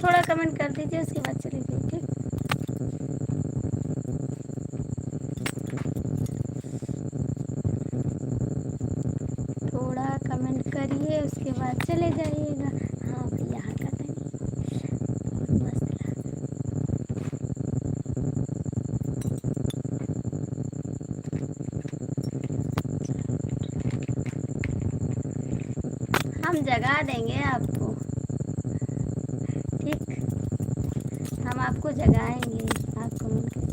थोड़ा कमेंट कर दीजिए, उसके बाद चली जाइए, ठीक। थोड़ा कमेंट करिए, उसके बाद चले जाइएगा। हाँ भैया, हाँ कर देंगे, बहुत मस्त लगा। हम जगा देंगे आपको, ठीक, हम आपको जगाएंगे, आप कमेंट करिए।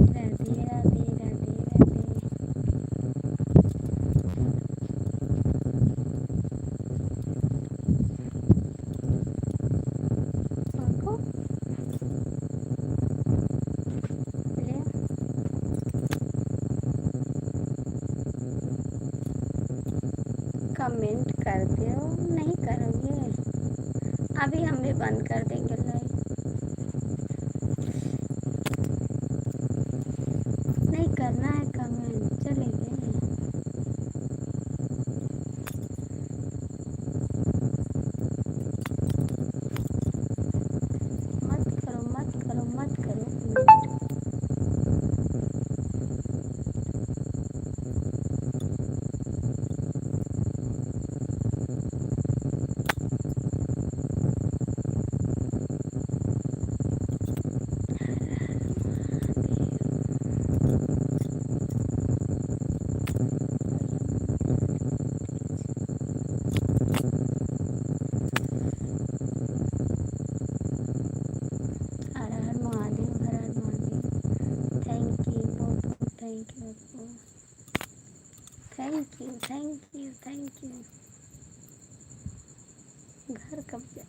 राधे राधे राधे राधे। देखो, ले, कमेंट कर दो। नहीं करोगे, अभी हम भी बंद कर देंगे लाइव। नहीं करना है कमेंट, चले गए। थैंक यू आपको, thank you thank you thank you. घर कब जा,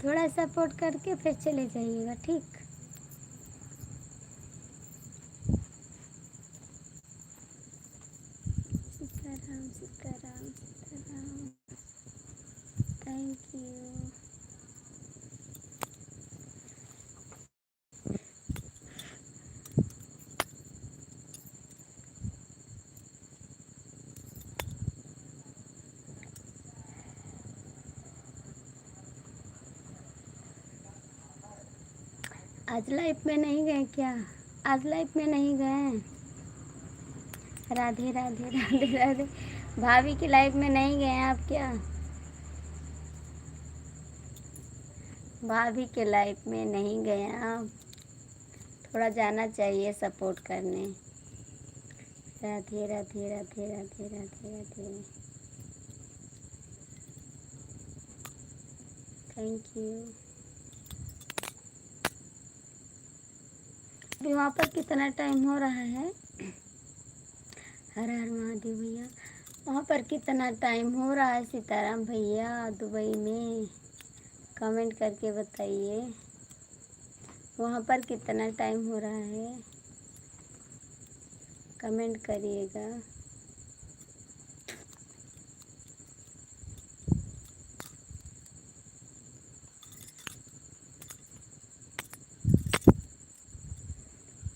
थोड़ा सपोर्ट करके फिर चले जाइएगा, ठीक। Sitaram Sitaram Sitaram, thank you. आज लाइफ में नहीं गए क्या? आज लाइफ में नहीं गए? राधे राधे राधे राधे। भाभी की लाइफ में नहीं गए आप क्या? भाभी के लाइफ में नहीं गए आप? थोड़ा जाना चाहिए सपोर्ट करने। Radhe Radhe Radhe Radhe Radhe Radhe, thank you. अभी वहाँ पर कितना टाइम हो रहा है? हर हर महादेव भैया। वहाँ पर कितना टाइम हो रहा है सीताराम भैया दुबई में? कमेंट करके बताइए वहाँ पर कितना टाइम हो रहा है, कमेंट करिएगा।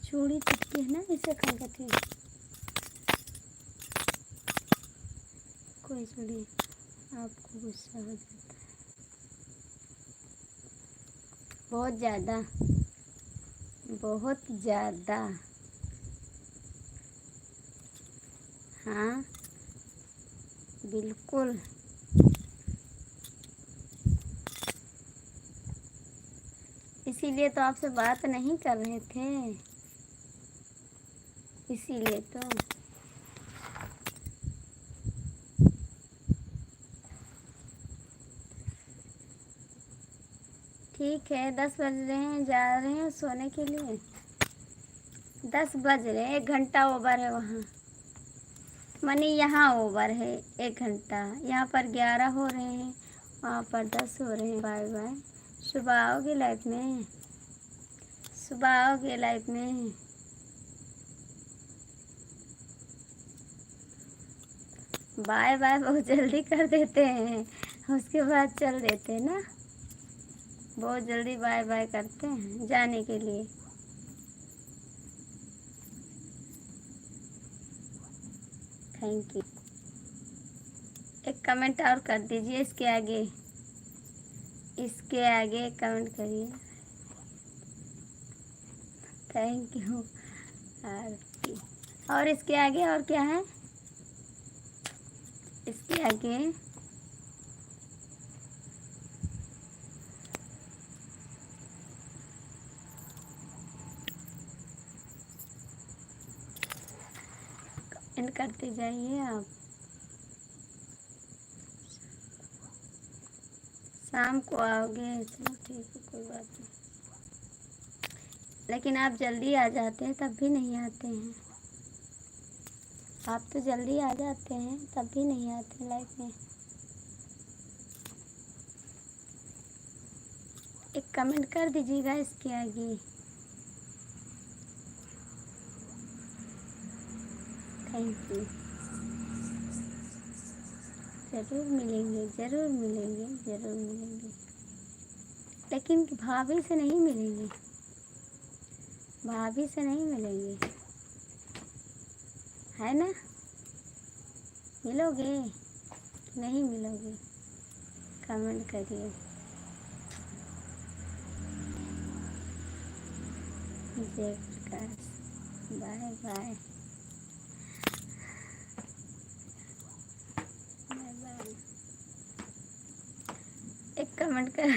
चूड़ी चिपकी है ना, इसे कहाँ कहते हैं? कोई चूड़ी आपको गुस्सा हो जाता है बहुत ज़्यादा, बहुत ज़्यादा। हाँ बिल्कुल। इसीलिए तो आपसे बात नहीं कर रहे थे, इसीलिए तो। ठीक है, 10 बज रहे हैं, जा रहे हैं सोने के लिए। 10 बज रहे हैं, 1 घंटा ओवर है वहाँ। मनी यहाँ ओवर है 1 घंटा। यहाँ पर 11 हो रहे हैं, वहाँ पर 10 हो रहे हैं। Bye bye. सुबह आओगे लाइफ में? सुबह आओगे लाइफ में? बाय बाय बहुत जल्दी कर देते हैं, उसके बाद चल देते हैं ना। बहुत जल्दी बाय बाय करते हैं जाने के लिए। Thank you. एक कमेंट और कर दीजिए इसके आगे, इसके आगे एक कमेंट करिए। थैंक यू आरती। और इसके आगे और क्या है? इसके आगे कमेंट करते जाइए आप। शाम को आओगे? चलो ठीक है, कोई बात नहीं। लेकिन आप जल्दी आ जाते हैं तब भी नहीं आते हैं। आप तो जल्दी आ जाते हैं तब भी नहीं आते लाइफ में। एक कमेंट कर दीजिएगा इसके आगे। Thank you. ज़रूर मिलेंगे, ज़रूर मिलेंगे, ज़रूर मिलेंगे, लेकिन भाभी से नहीं मिलेंगे, भाभी से नहीं मिलेंगे, है ना? मिलोगे नहीं मिलोगे? कमेंट करिए। जय प्रकाश, बाय बाय बाय बाय। एक कमेंट कर,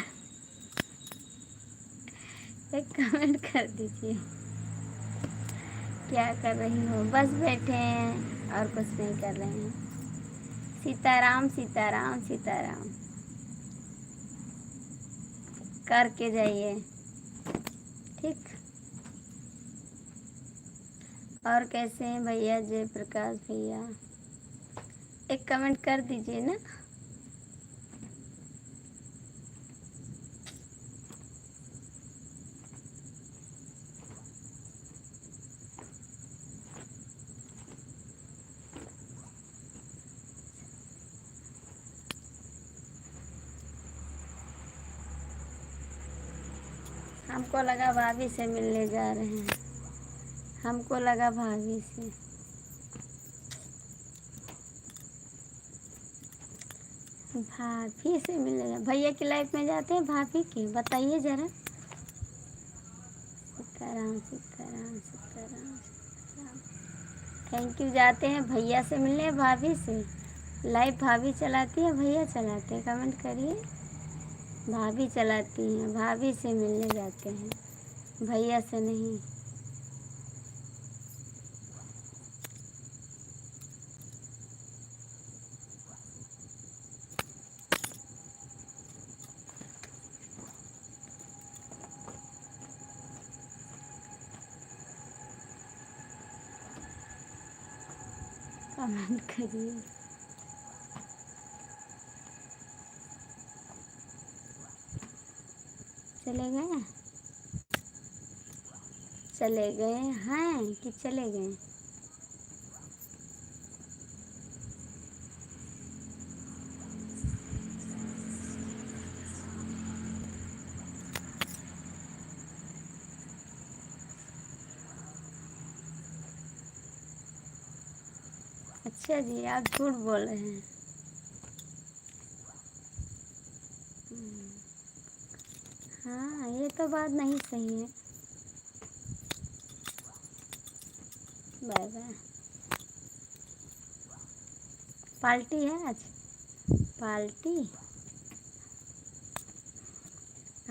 एक कमेंट कर दीजिए। क्या कर रही हो? बस बैठे हैं और कुछ नहीं कर रहे हैं। सीताराम सीताराम सीताराम करके जाइए, ठीक। और कैसे हैं भैया जयप्रकाश भैया? एक कमेंट कर दीजिए ना। हमको लगा भाभी से मिलने जा रहे हैं। हमको लगा भाभी से। भाभी से मिलने जा भैया की लाइफ में जाते हैं भाभी की, बताइए ज़रा। सीताराम सीताराम सीताराम सीताराम। Thank you. जाते हैं भैया से मिलने, भाभी से। लाइव भाभी चलाती है भैया चलाते हैं? कमेंट करिए। भाभी चलाती हैं, भाभी से मिलने जाते हैं, भैया से नहीं। कमेंट करिए। चले गए? चले गए हैं कि चले गए? अच्छा जी, आप झूठ बोल रहे हैं। हाँ, ये तो बात नहीं सही है। Bye bye. पार्टी है आज? पार्टी?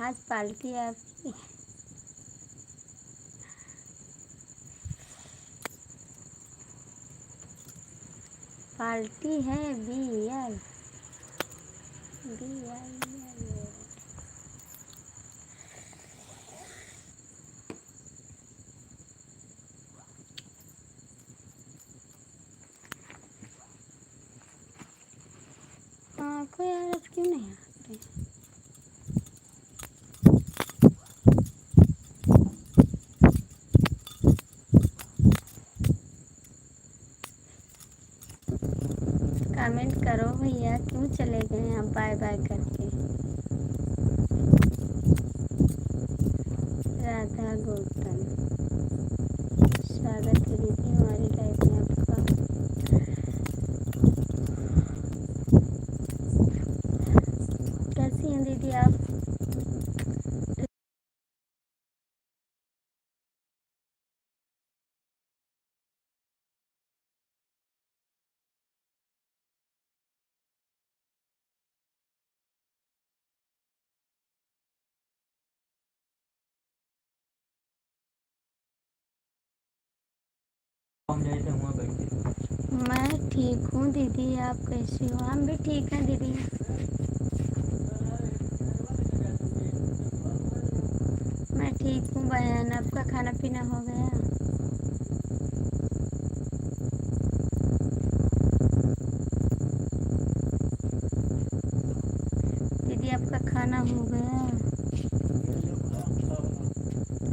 आज पार्टी है आपकी? पार्टी है BL BL। आपको यार अब क्यों नहीं आते? कमेंट करो भैया, क्यों चले गए आप बाय बाय करके? राधा गौतम, स्वागत है दीदी हमारी लाइफ में आपका। कैसी हैं दीदी आप? मैं ठीक हूँ दीदी, आप कैसी हो? हम भी ठीक हैं दीदी। मैं ठीक हूँ बहन। आपका खाना पीना हो गया? दीदी आपका खाना हो गया?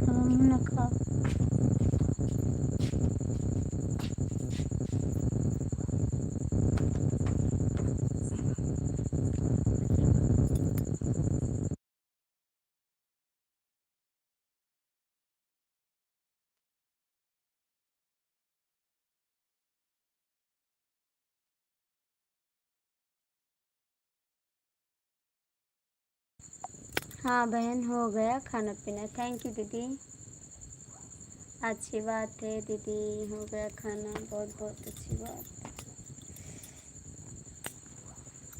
हम न खा। हाँ बहन, हो गया खाना पीना। थैंक यू दीदी। अच्छी बात है दीदी, हो गया खाना, बहुत बहुत अच्छी बात।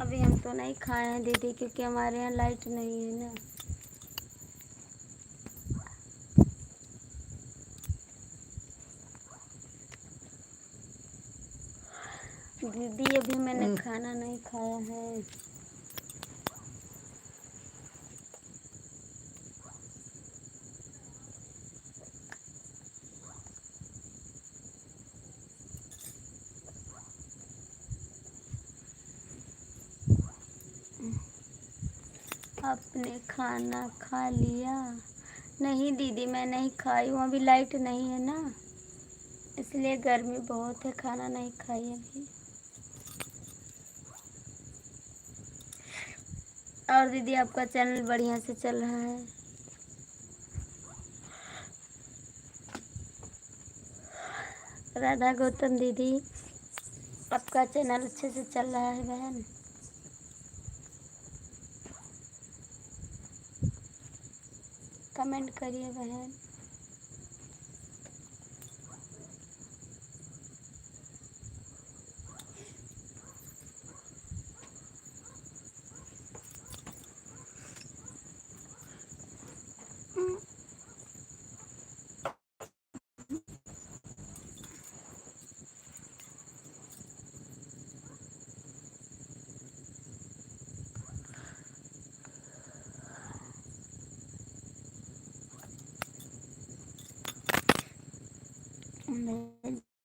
अभी हम तो नहीं खाए हैं दीदी, क्योंकि हमारे यहाँ लाइट नहीं है ना। दीदी अभी मैंने खाना नहीं खाया है। आपने खाना खा लिया? नहीं दीदी, मैं नहीं खाई हूँ, अभी लाइट नहीं है ना, इसलिए गर्मी बहुत है, खाना नहीं खाई अभी। और दीदी आपका चैनल बढ़िया से चल रहा है? राधा गौतम दीदी, आपका चैनल अच्छे से चल रहा है बहन? कमेंट करिए बहन।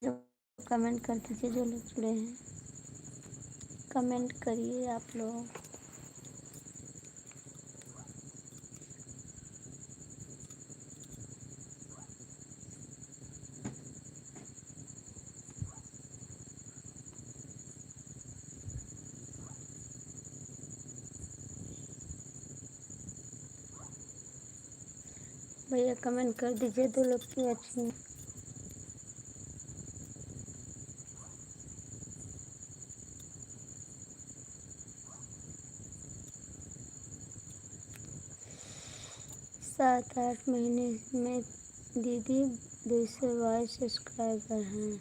जो कमेंट कर दीजिए, जो लोग जुड़े हैं कमेंट करिए आप लोग। भैया कमेंट कर दीजिए, दो लोग की अच्छी। 7-8 महीने में दीदी 222 सब्सक्राइबर हैं।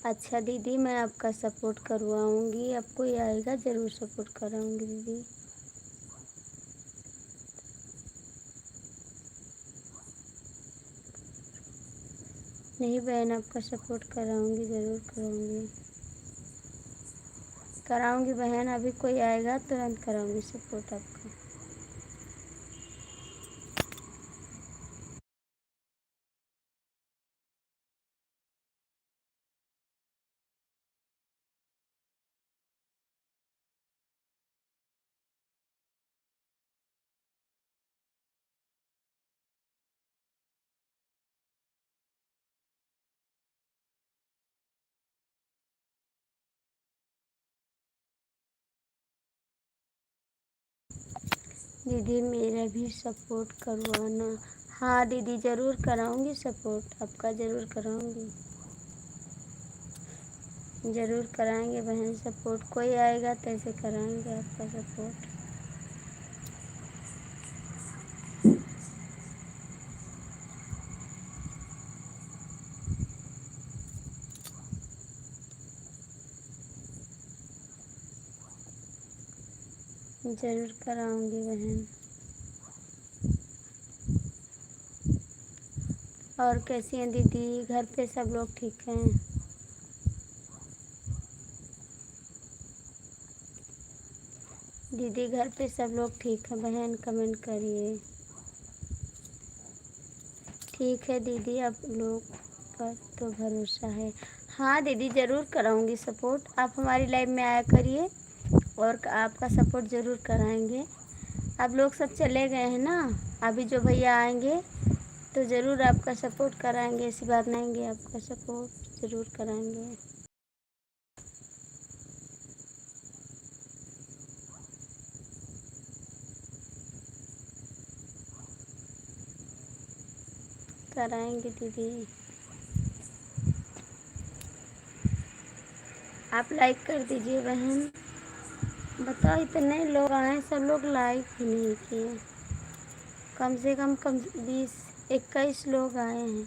अच्छा दीदी, मैं आपका सपोर्ट करवाऊँगी, आपको ये आएगा ज़रूर सपोर्ट कराऊँगी दीदी। नहीं बहन, आपका सपोर्ट कराऊँगी, ज़रूर कराऊँगी, कराऊँगी बहन। अभी कोई आएगा तुरंत कराऊँगी सपोर्ट आपका। दीदी मेरा भी सपोर्ट करवाना। हाँ दीदी, ज़रूर कराऊँगी सपोर्ट आपका, ज़रूर कराऊँगी, ज़रूर कराएंगे बहन सपोर्ट। कोई आएगा तो ऐसे कराएंगे आपका सपोर्ट। ज़रूर कराऊंगी बहन। और कैसी हैं दीदी, घर पे सब लोग ठीक हैं? दीदी घर पे सब लोग ठीक हैं बहन, कमेंट करिए। ठीक है दीदी, आप लोग पर तो भरोसा है। हाँ दीदी, ज़रूर कराऊंगी सपोर्ट, आप हमारी लाइव में आया करिए और आपका सपोर्ट ज़रूर कराएंगे। आप लोग सब चले गए हैं ना, अभी जो भैया आएंगे तो ज़रूर आपका सपोर्ट कराएंगे, ऐसी बात नहीं है, आपका सपोर्ट ज़रूर कराएंगे। कराएंगे दीदी। आप लाइक कर दीजिए बहन। बताओ, इतने लोग आए, सब लोग लाइक भी नहीं किए। कम से कम 20-21 लोग आए हैं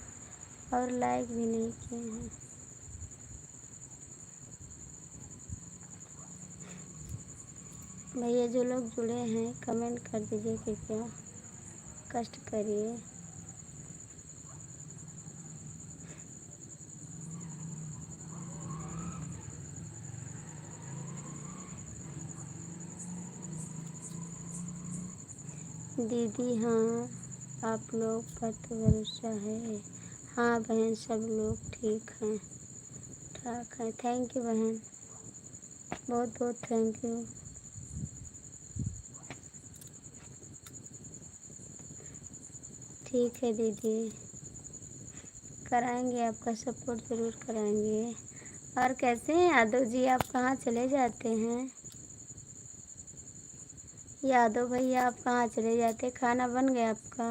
और लाइक भी नहीं किए हैं। भैया जो लोग जुड़े हैं कमेंट कर दीजिए कृपया, कष्ट करिए। दीदी हाँ, आप लोग पर तो भरोसा है। हाँ बहन, सब लोग ठीक हैं, ठाक हैं। थैंक यू बहन, बहुत बहुत थैंक यू। ठीक है दीदी, कराएंगे, आपका सपोर्ट ज़रूर कराएंगे। और कैसे हैं यादव जी, आप कहाँ चले जाते हैं? यादव भैया आप कहाँ चले जाते? खाना बन गया आपका?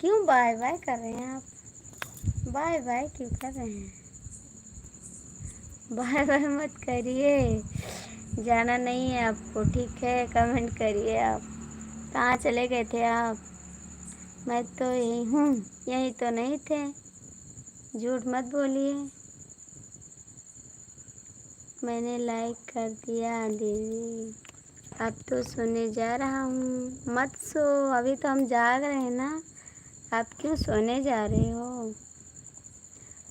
क्यों बाय बाय कर रहे हैं आप? बाय बाय क्यों कर रहे हैं? बाय बाय मत करिए, जाना नहीं है आपको, ठीक है? कमेंट करिए आप। कहाँ चले गए थे आप? मैं तो यही हूँ, यही तो नहीं थे, झूठ मत बोलिए। मैंने लाइक कर दिया दीदी, अब तो सोने जा रहा हूँ। मत सो, अभी तो हम जाग रहे हैं ना, आप क्यों सोने जा रहे हो?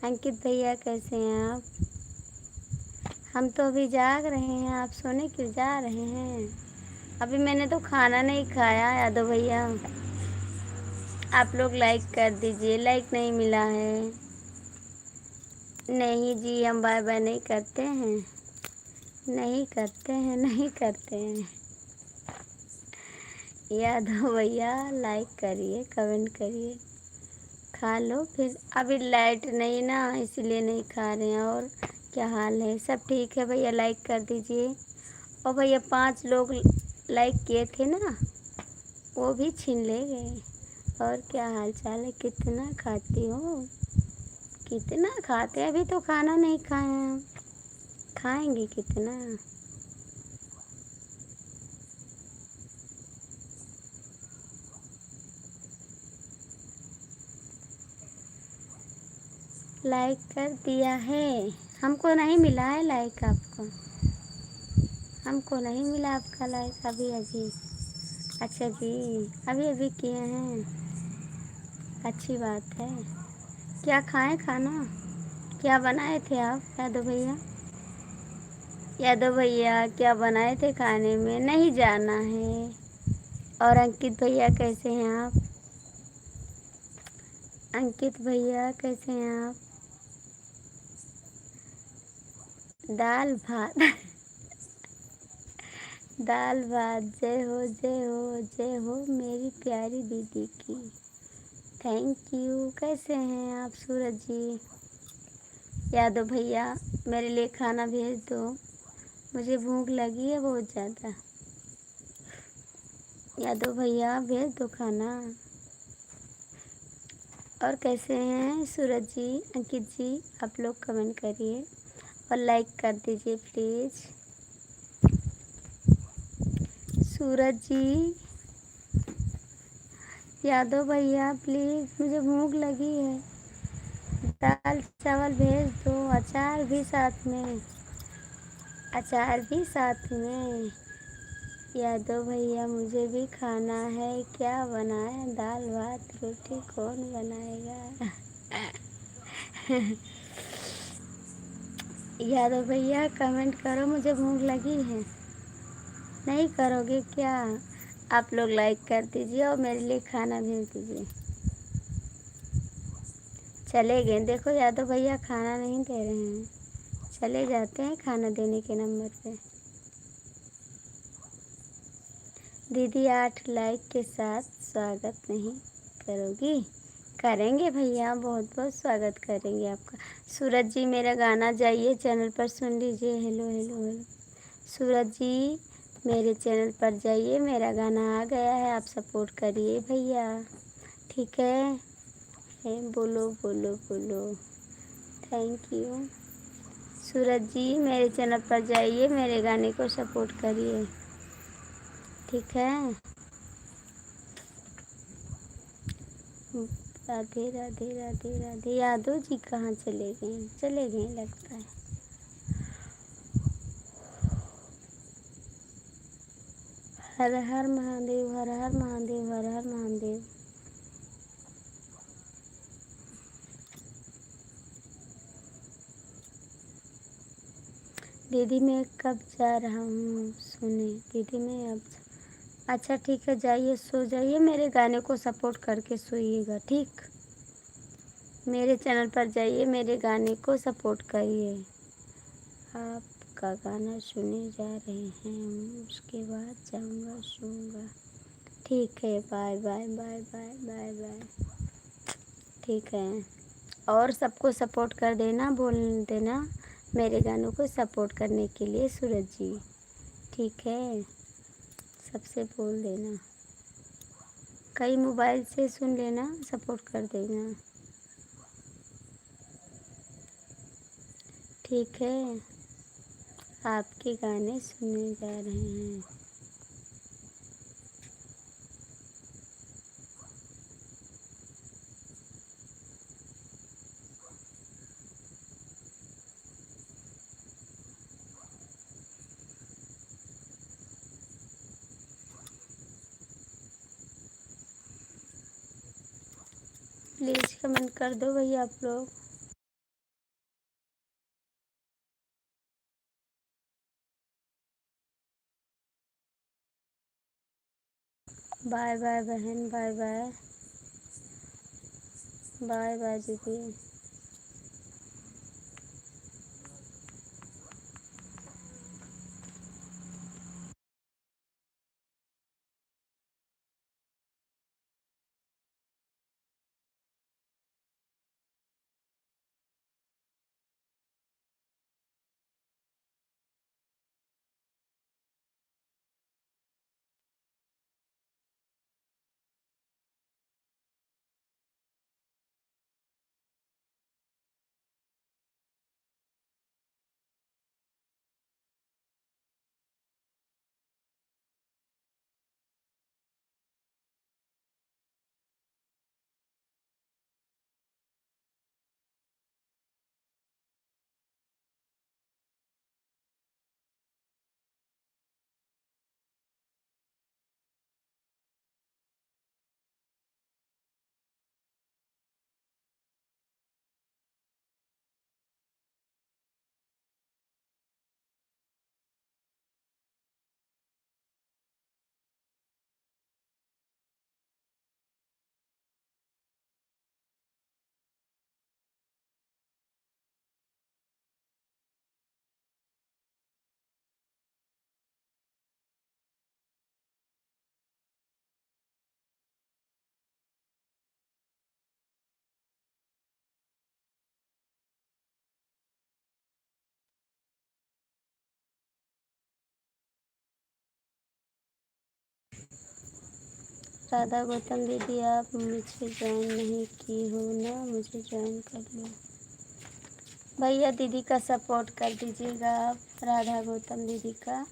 अंकित भैया कैसे हैं आप? हम तो अभी जाग रहे हैं, आप सोने क्यों जा रहे हैं? अभी मैंने तो खाना नहीं खाया यादव भैया। आप लोग लाइक कर दीजिए, लाइक नहीं मिला है। नहीं जी, हम बाय बाय नहीं करते हैं, नहीं करते हैं, नहीं करते हैं। यादव भैया लाइक करिए, कमेंट करिए, खा लो फिर। अभी लाइट नहीं ना, इसलिए नहीं खा रहे हैं। और क्या हाल है? सब ठीक है भैया, लाइक कर दीजिए। और भैया 5 लोग लाइक किए थे ना, वो भी छीन ले गए। और क्या हाल चाल है? कितना खाती हो? कितना खाते हैं? अभी तो खाना नहीं खाए हैं, खाएंगे कितना? लाइक कर दिया है, हमको नहीं मिला है लाइक आपको, हमको नहीं मिला आपका लाइक अभी अभी। अच्छा जी, अभी अभी किए हैं, अच्छी बात है। क्या खाएं खाना? क्या बनाए थे आप यादव भैया? यादव भैया क्या बनाए थे खाने में? नहीं जाना है। और अंकित भैया कैसे हैं आप? अंकित भैया कैसे हैं आप? दाल भात दाल भात, जय हो जय हो जय हो मेरी प्यारी दीदी की। Thank you. कैसे हैं आप सूरज जी? यादव भैया मेरे लिए खाना भेज दो, मुझे भूख लगी है बहुत ज़्यादा। यादव भैया भेज दो खाना। और कैसे हैं सूरज जी, अंकित जी? आप लोग कमेंट करिए और लाइक कर दीजिए प्लीज़। सूरज जी, यादव भैया प्लीज़, मुझे भूख लगी है, दाल चावल भेज दो, अचार भी साथ में, अचार भी साथ में। यादव भैया मुझे भी खाना है, क्या बनाए? दाल भात रोटी कौन बनाएगा? यादव भैया कमेंट करो, मुझे भूख लगी है। नहीं करोगे क्या? आप लोग लाइक कर दीजिए और मेरे लिए खाना भेज दीजिए। चले गए, देखो यादव भैया खाना नहीं दे रहे हैं, चले जाते हैं खाना देने के नंबर पे। दीदी 8 लाइक के साथ स्वागत नहीं करोगी? करेंगे भैया, बहुत बहुत स्वागत करेंगे आपका। सूरज जी मेरा गाना जाइए चैनल पर सुन लीजिए। हेलो हेलो हेलो सूरज जी, मेरे चैनल पर जाइए, मेरा गाना आ गया है, आप सपोर्ट करिए भैया, ठीक है? बोलो बोलो बोलो। Thank you. सूरज जी मेरे चैनल पर जाइए, मेरे गाने को सपोर्ट करिए, ठीक है? राधे राधे राधे राधे। यादव जी कहाँ चले गए? चले गए लगता है। हर हर महादेव, हर हर महादेव, हर हर महादेव। दीदी मैं कब जा रहा हूँ सुने? दीदी मैं अब, अच्छा ठीक है, जाइए सो जाइए, मेरे गाने को सपोर्ट करके सोइएगा, ठीक? मेरे चैनल पर जाइए, मेरे गाने को सपोर्ट करिए। आपका गाना सुने जा रहे हैं, उसके बाद जाऊंगा सोऊंगा। ठीक है, bye bye bye bye bye bye. ठीक है, और सबको सपोर्ट कर देना, बोल देना मेरे गानों को सपोर्ट करने के लिए सूरज जी। ठीक है, सबसे बोल देना, कई मोबाइल से सुन लेना, सपोर्ट कर देना। ठीक है, आपके गाने सुनने जा रहे हैं। प्लीज़ कमेंट कर दो भैया आप लोग। बाय बाय बहन, बाय बाय बाय बाय दीदी। राधा गौतम दीदी, आप मुझे ज्वाइन नहीं की हो ना, मुझे ज्वाइन कर लो भैया। दीदी का सपोर्ट कर दीजिएगा आप, राधा गौतम दीदी का।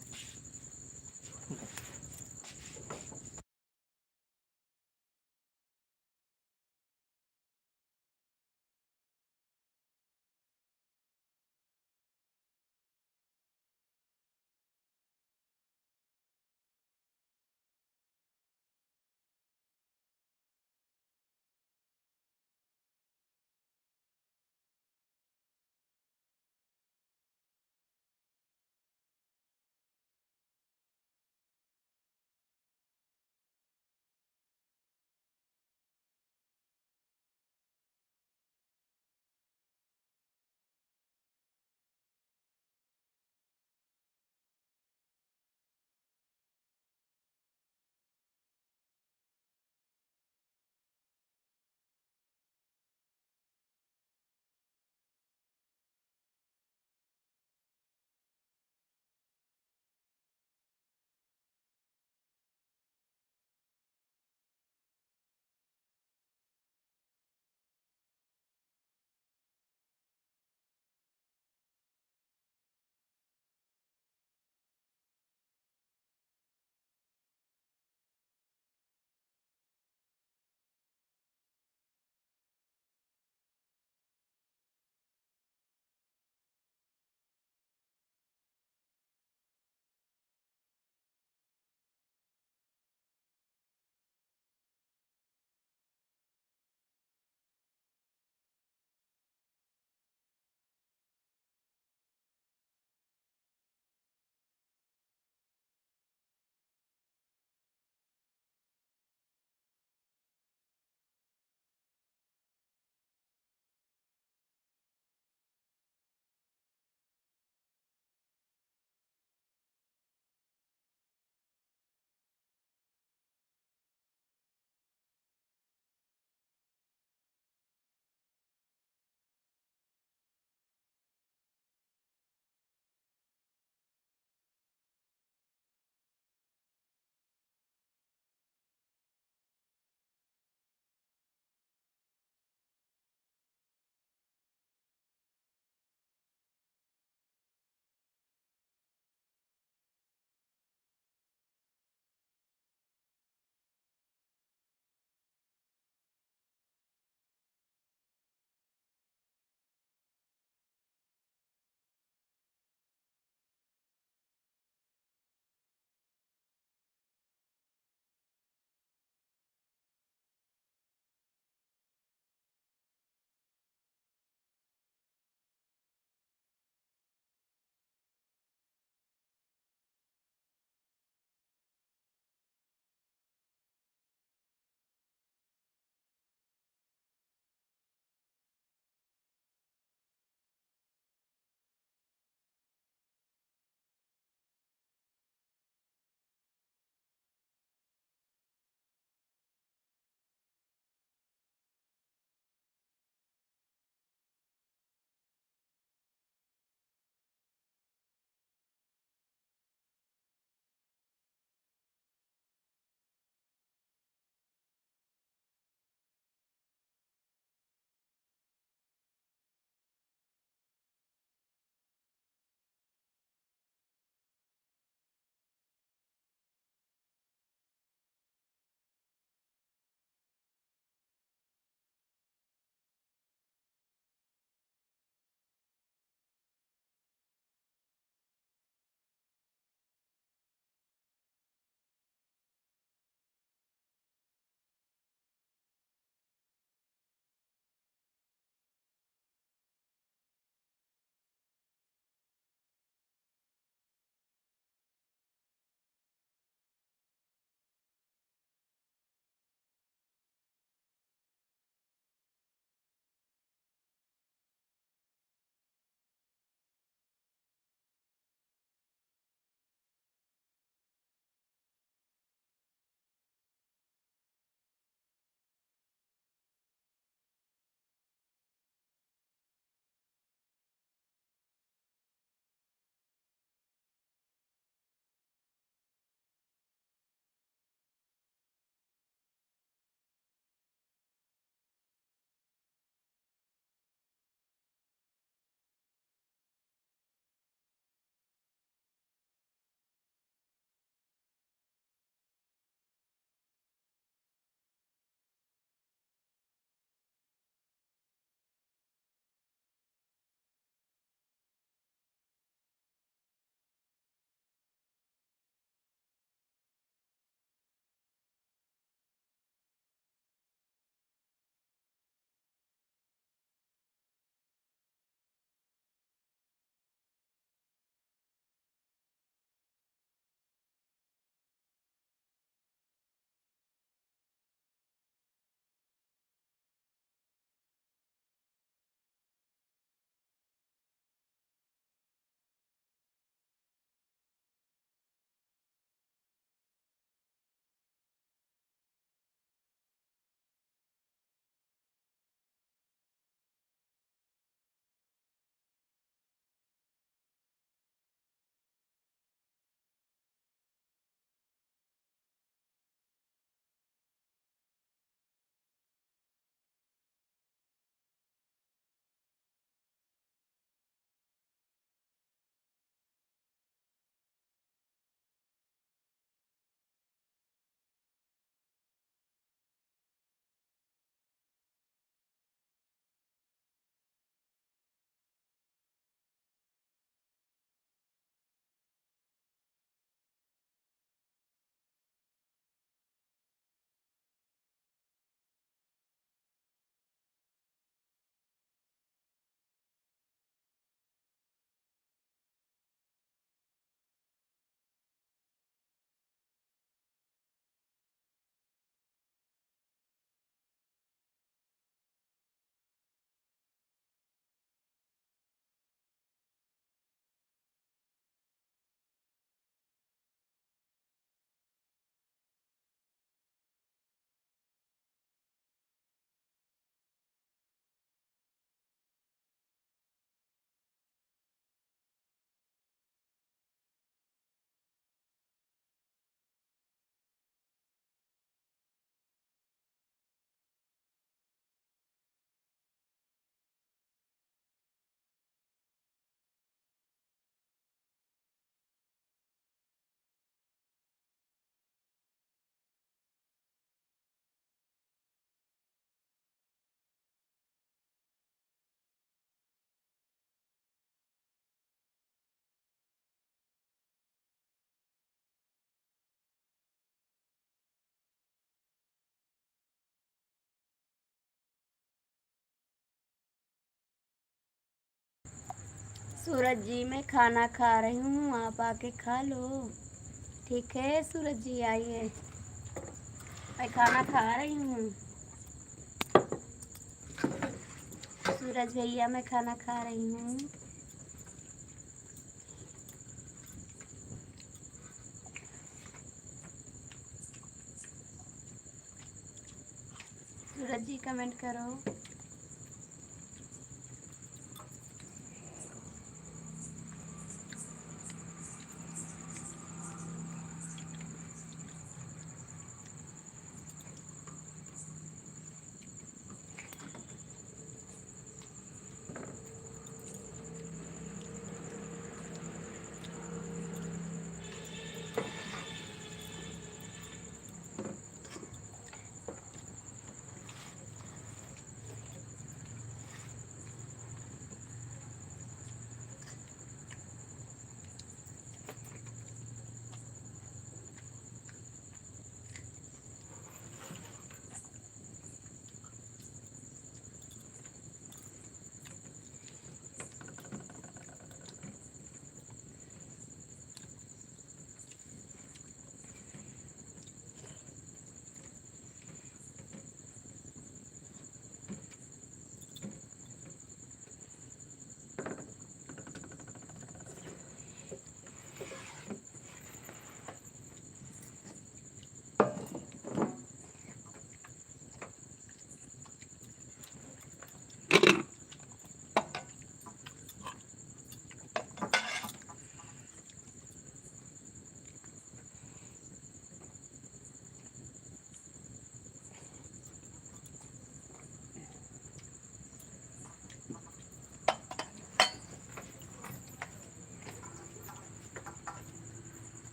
सूरज जी मैं खाना खा रही हूँ, आप आके खा लो। ठीक है सूरज जी, आइए, मैं खाना खा रही हूँ। सूरज भैया मैं खाना खा रही हूँ। सूरज जी कमेंट करो।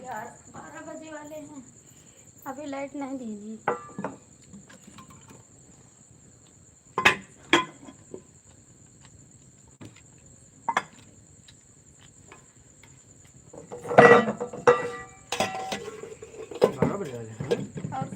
यार 12 बजे वाले हैं, अभी लाइट नहीं देनी। और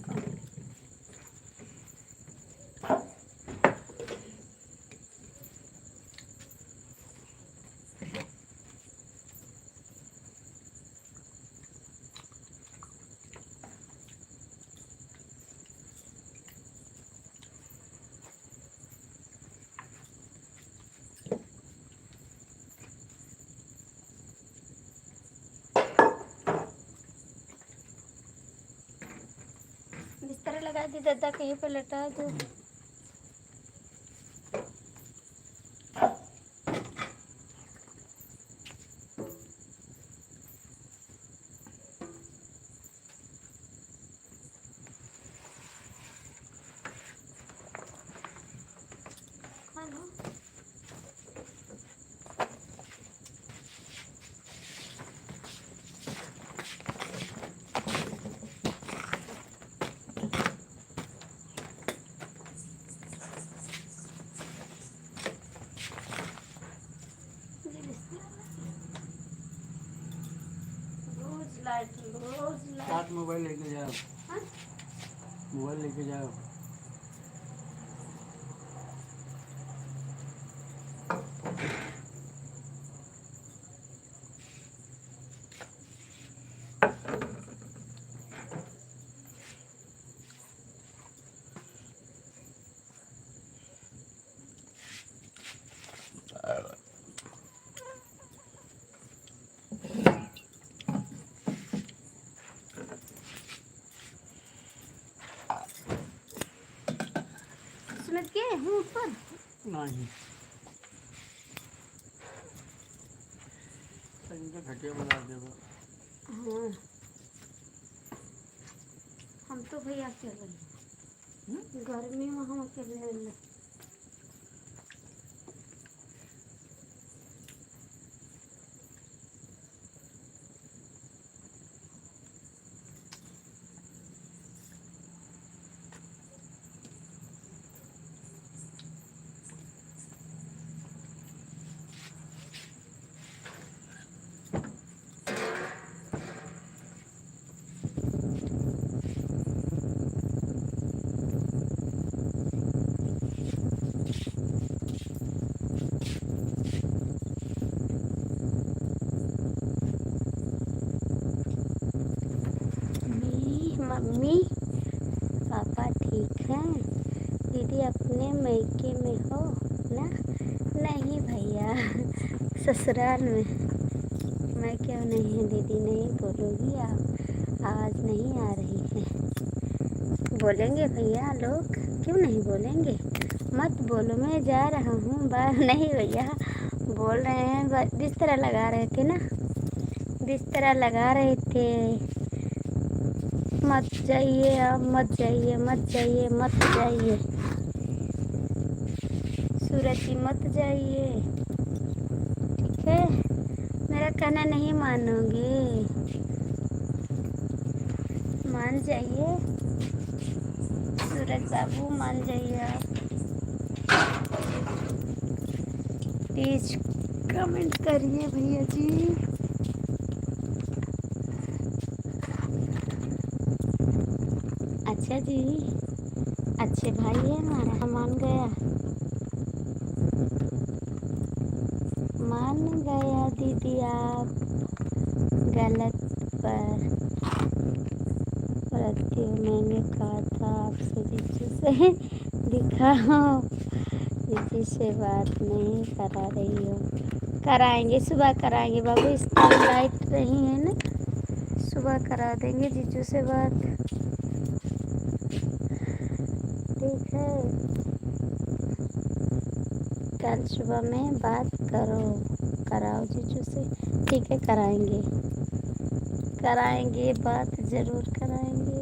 बिस्तर लगा दी दादा, कहीं पे लटा दो। हेलो, रोज लाइट, रोज लाइट। मोबाइल लेके जाओ, हाँ? मोबाइल लेके जाओ। सुमित के हूँ ऊपर। नहीं, इनका घटिया बना देगा। हाँ, हम तो भैया अकेले हैं। गर्मी में हम अकेले हैं। दीदी अपने मायके में हो ना? नहीं भैया, ससुराल में। मैं क्यों नहीं दीदी, नहीं बोलूँगी? आप आवाज़ नहीं आ रही है। बोलेंगे भैया लोग, क्यों नहीं बोलेंगे? मत बोलो, मैं जा रहा हूँ बाहर। नहीं भैया बोल रहे हैं, बिस्तर लगा रहे थे ना, बिस्तर लगा रहे थे। मत जाइए आप, मत जाइए, मत जाइए, मत जाइए सूरज जी, मत जाइए, ठीक है? मेरा कहना नहीं मानोगे? मान जाइए सूरज बाबू, मान जाइए आप। प्लीज कमेंट करिए भैया जी। अच्छा जी, अच्छे भाई है हमारा, मान गया, मान गया दीदी आप गलत पर रहती हो। मैंने कहा था आपसे जीजू से दिखाओ, जीजू से बात नहीं करा रही हो। कराएंगे, सुबह कराएंगे बाबू, इस टाइम लाइट नहीं है ना, सुबह करा देंगे जीजू से बात, ठीक है? कल सुबह में बात करो, कराओ जीजू से, ठीक है? कराएंगे, कराएंगे बात, ज़रूर कराएंगे।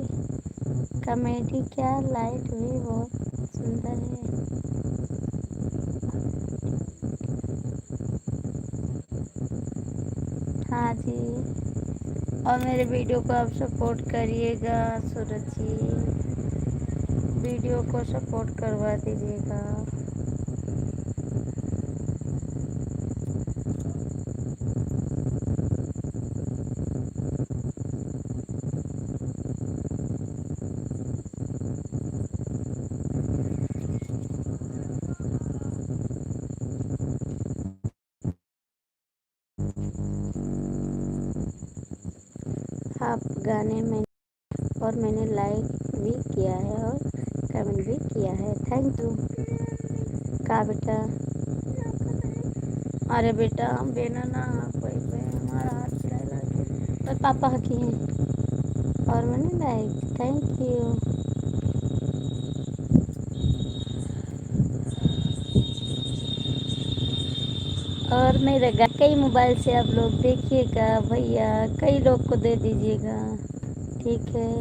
कॉमेडी क्या, लाइट भी बहुत सुंदर है। हाँ जी, और मेरे वीडियो को आप सपोर्ट करिएगा सूरज जी, वीडियो को सपोर्ट करवा दीजिएगा। आप गाने में, और मैंने लाइक भी किया है और कमेंट भी किया है, थैंक यू। का बेटा, अरे बेटा बेना ना कोई पे हमारा हाथ चला के, और पापा की हैं, और मैंने लाइक, थैंक यू। और मेरे कई मोबाइल से आप लोग देखिएगा भैया, कई लोग को दे दीजिएगा, ठीक है?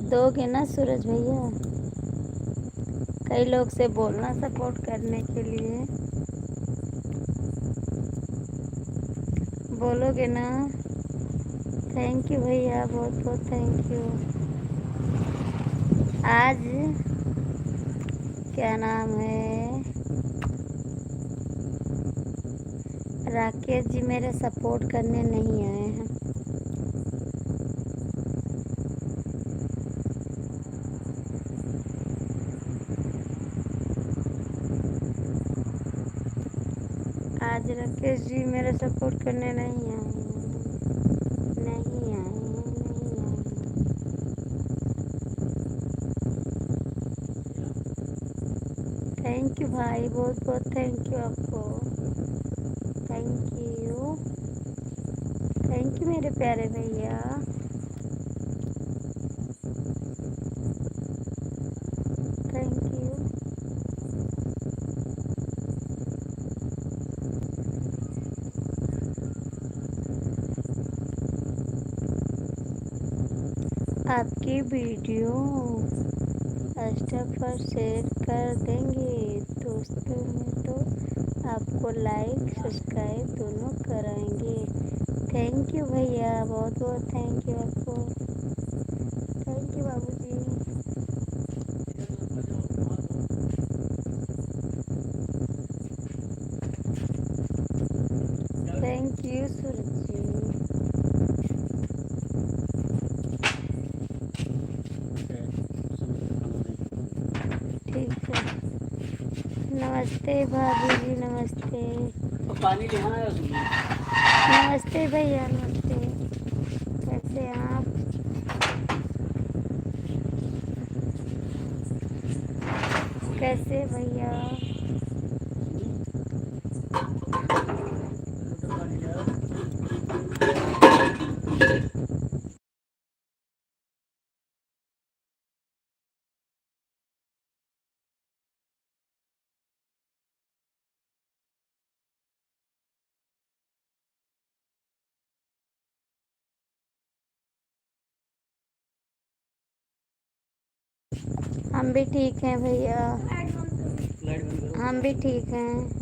दोगे ना सूरज भैया? कई लोग से बोलना सपोर्ट करने के लिए, बोलोगे ना? थैंक यू भैया, बहुत बहुत थैंक यू। आज क्या नाम है, राकेश जी मेरे सपोर्ट करने नहीं आए हैं। आज राकेश जी मेरा सपोर्ट करने नहीं आए हैं, नहीं आए हैं, नहीं आए हैं। थैंक यू भाई, बहुत बहुत थैंक यू आपको, थैंक यू, थैंक यू मेरे प्यारे भैया, थैंक यू। आपकी वीडियो व्हाट्सएप पर शेयर कर देंगे दोस्तों में, तो आपको लाइक सब्सक्राइब दोनों कराएंगे। थैंक यू भैया, बहुत बहुत थैंक यू आपको, थैंक यू बाबूजी। थैंक यू सूरज जी। ठीक है, नमस्ते भाभी जी, नमस्ते, पानी ले आया तुमने? नमस्ते भैया, नमस्ते, कैसे हैं आप? कैसे भैया? लोटा पानी लिया। हम भी ठीक हैं भैया, लाइट बंद करो। हम भी ठीक हैं।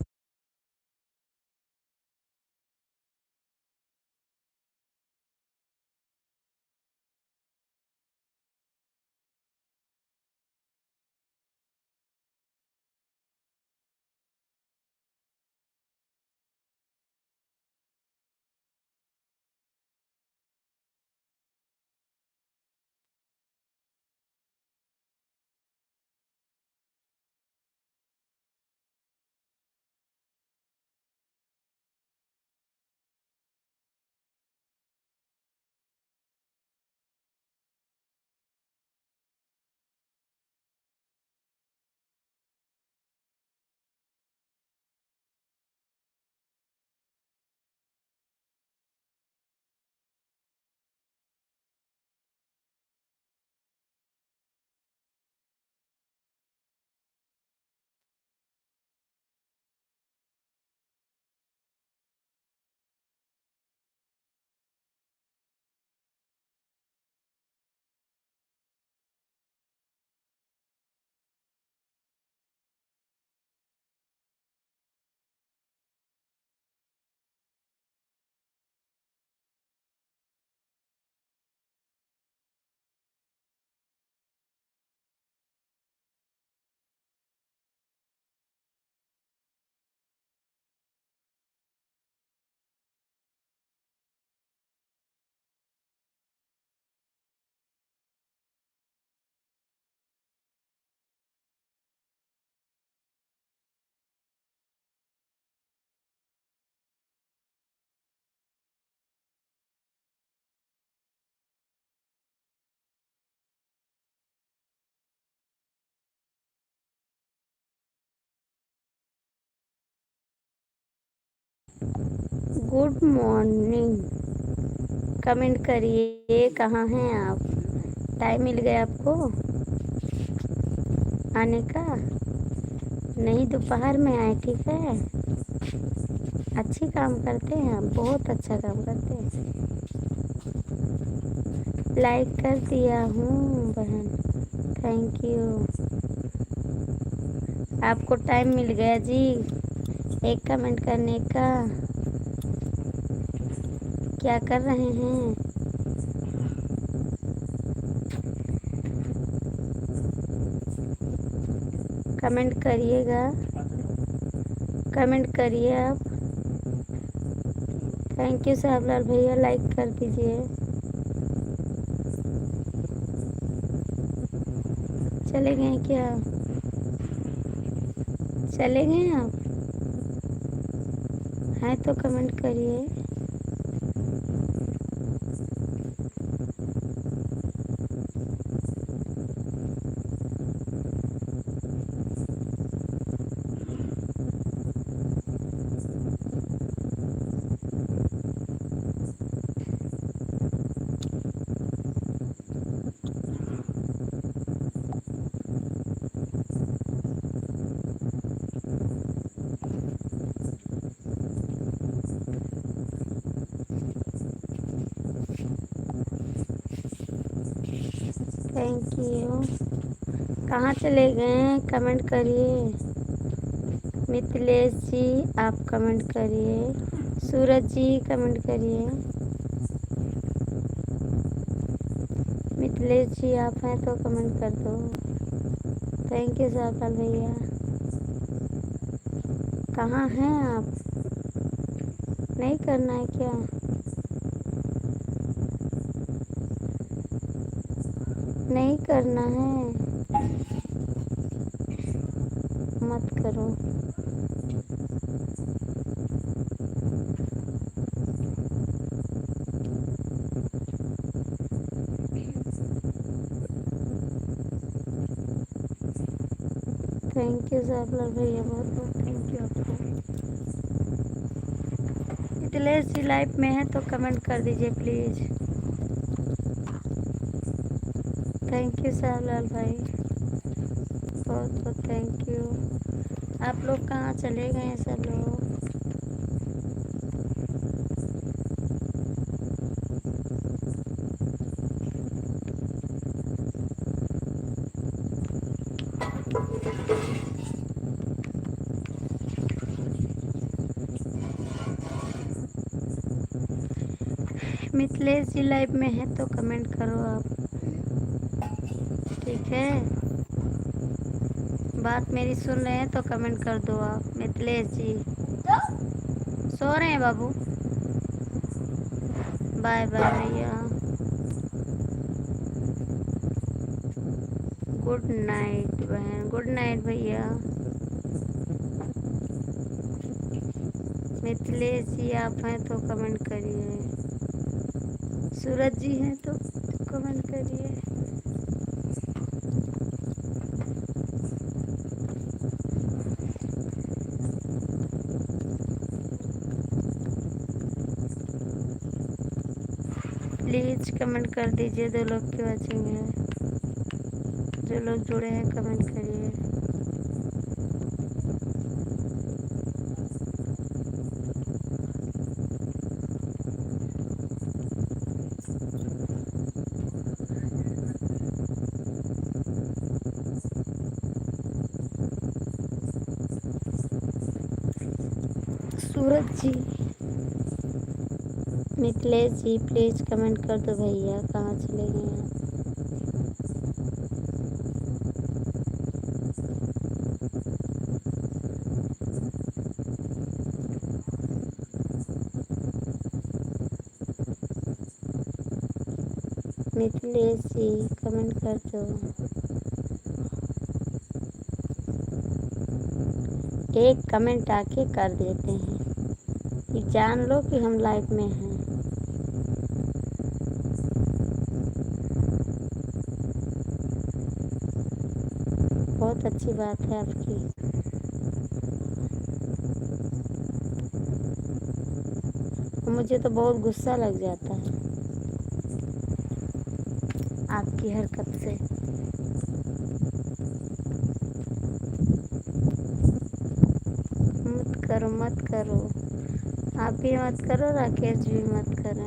Good morning. कमेंट करिए, कहाँ हैं आप? टाइम मिल गया आपको आने का? नहीं, दोपहर में आए, ठीक है। अच्छी काम करते हैं आप, बहुत अच्छा काम करते हैं। लाइक कर दिया हूँ बहन, थैंक यू। आपको टाइम मिल गया जी एक कमेंट करने का। क्या कर रहे हैं? कमेंट करिएगा, कमेंट करिए आप। थैंक यू साहबलाल भैया, लाइक कर दीजिए। चले गए क्या? चले गए आप? हैं तो कमेंट करिए। Thank you. कहाँ चले गए? कमेंट करिए। मिथिलेश जी आप कमेंट करिए। सूरज जी कमेंट करिए। मिथिलेश जी आप हैं तो कमेंट कर दो। थैंक यू साहब भैया। कहाँ हैं आप? नहीं करना है क्या? नहीं करना है, मत करो। थैंक यू साहबलाल भैया, बहुत बहुत थैंक यू आपको। मिथिलेश जी लाइव में है तो कमेंट कर दीजिए प्लीज़। थैंक यू साहबलाल भाई, बहुत बहुत थैंक यू। आप लोग कहाँ चले गए हैं सब लोग? मिथिलेश जी लाइव में है तो कमेंट करो आप, ठीक है? बात मेरी सुन रहे हैं तो कमेंट कर दो आप। मिथिलेश जी सो रहे हैं बाबू? बाय बाय भैया, गुड नाइट बहन, गुड नाइट भैया। मिथिलेश जी आप हैं तो कमेंट करिए, सूरज जी हैं तो कमेंट करिए। प्लीज़ कमेंट कर दीजिए, दो लोग की वॉचिंग है, जो लोग जुड़े हैं कमेंट करिए। सूरज जी, मिथिलेश जी प्लीज़ कमेंट कर दो भैया, कहाँ चले गए हैं? मिथिलेश जी कमेंट कर दो। एक कमेंट आके कर देते हैं कि जान लो कि हम लाइव में हैं। बहुत अच्छी बात है आपकी। मुझे तो बहुत गुस्सा लग जाता है आपकी हरकत से। मत करो मत करो, आप भी मत करो, राकेश भी मत करें।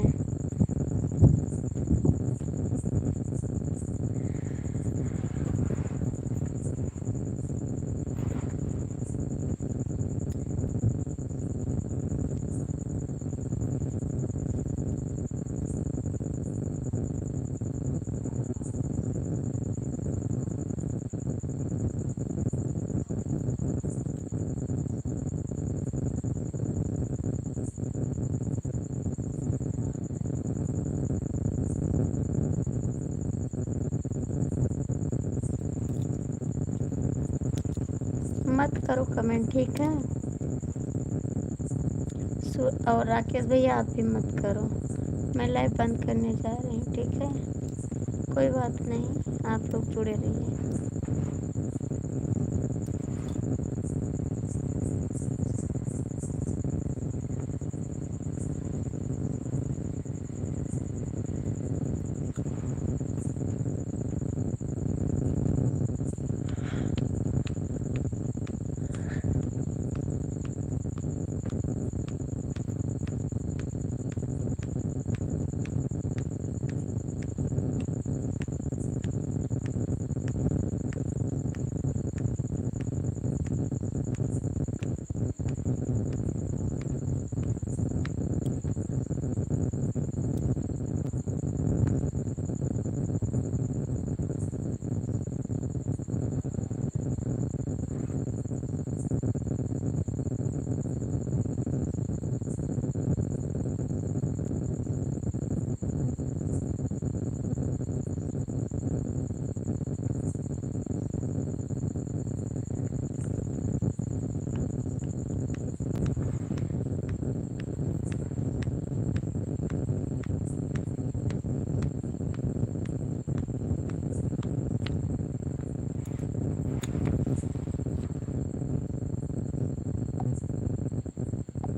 मत करो कमेंट, ठीक है? और राकेश भैया आप भी मत करो, मैं लाइव बंद करने जा रही हूँ, ठीक है? कोई बात नहीं, आप लोग जुड़े रहिए।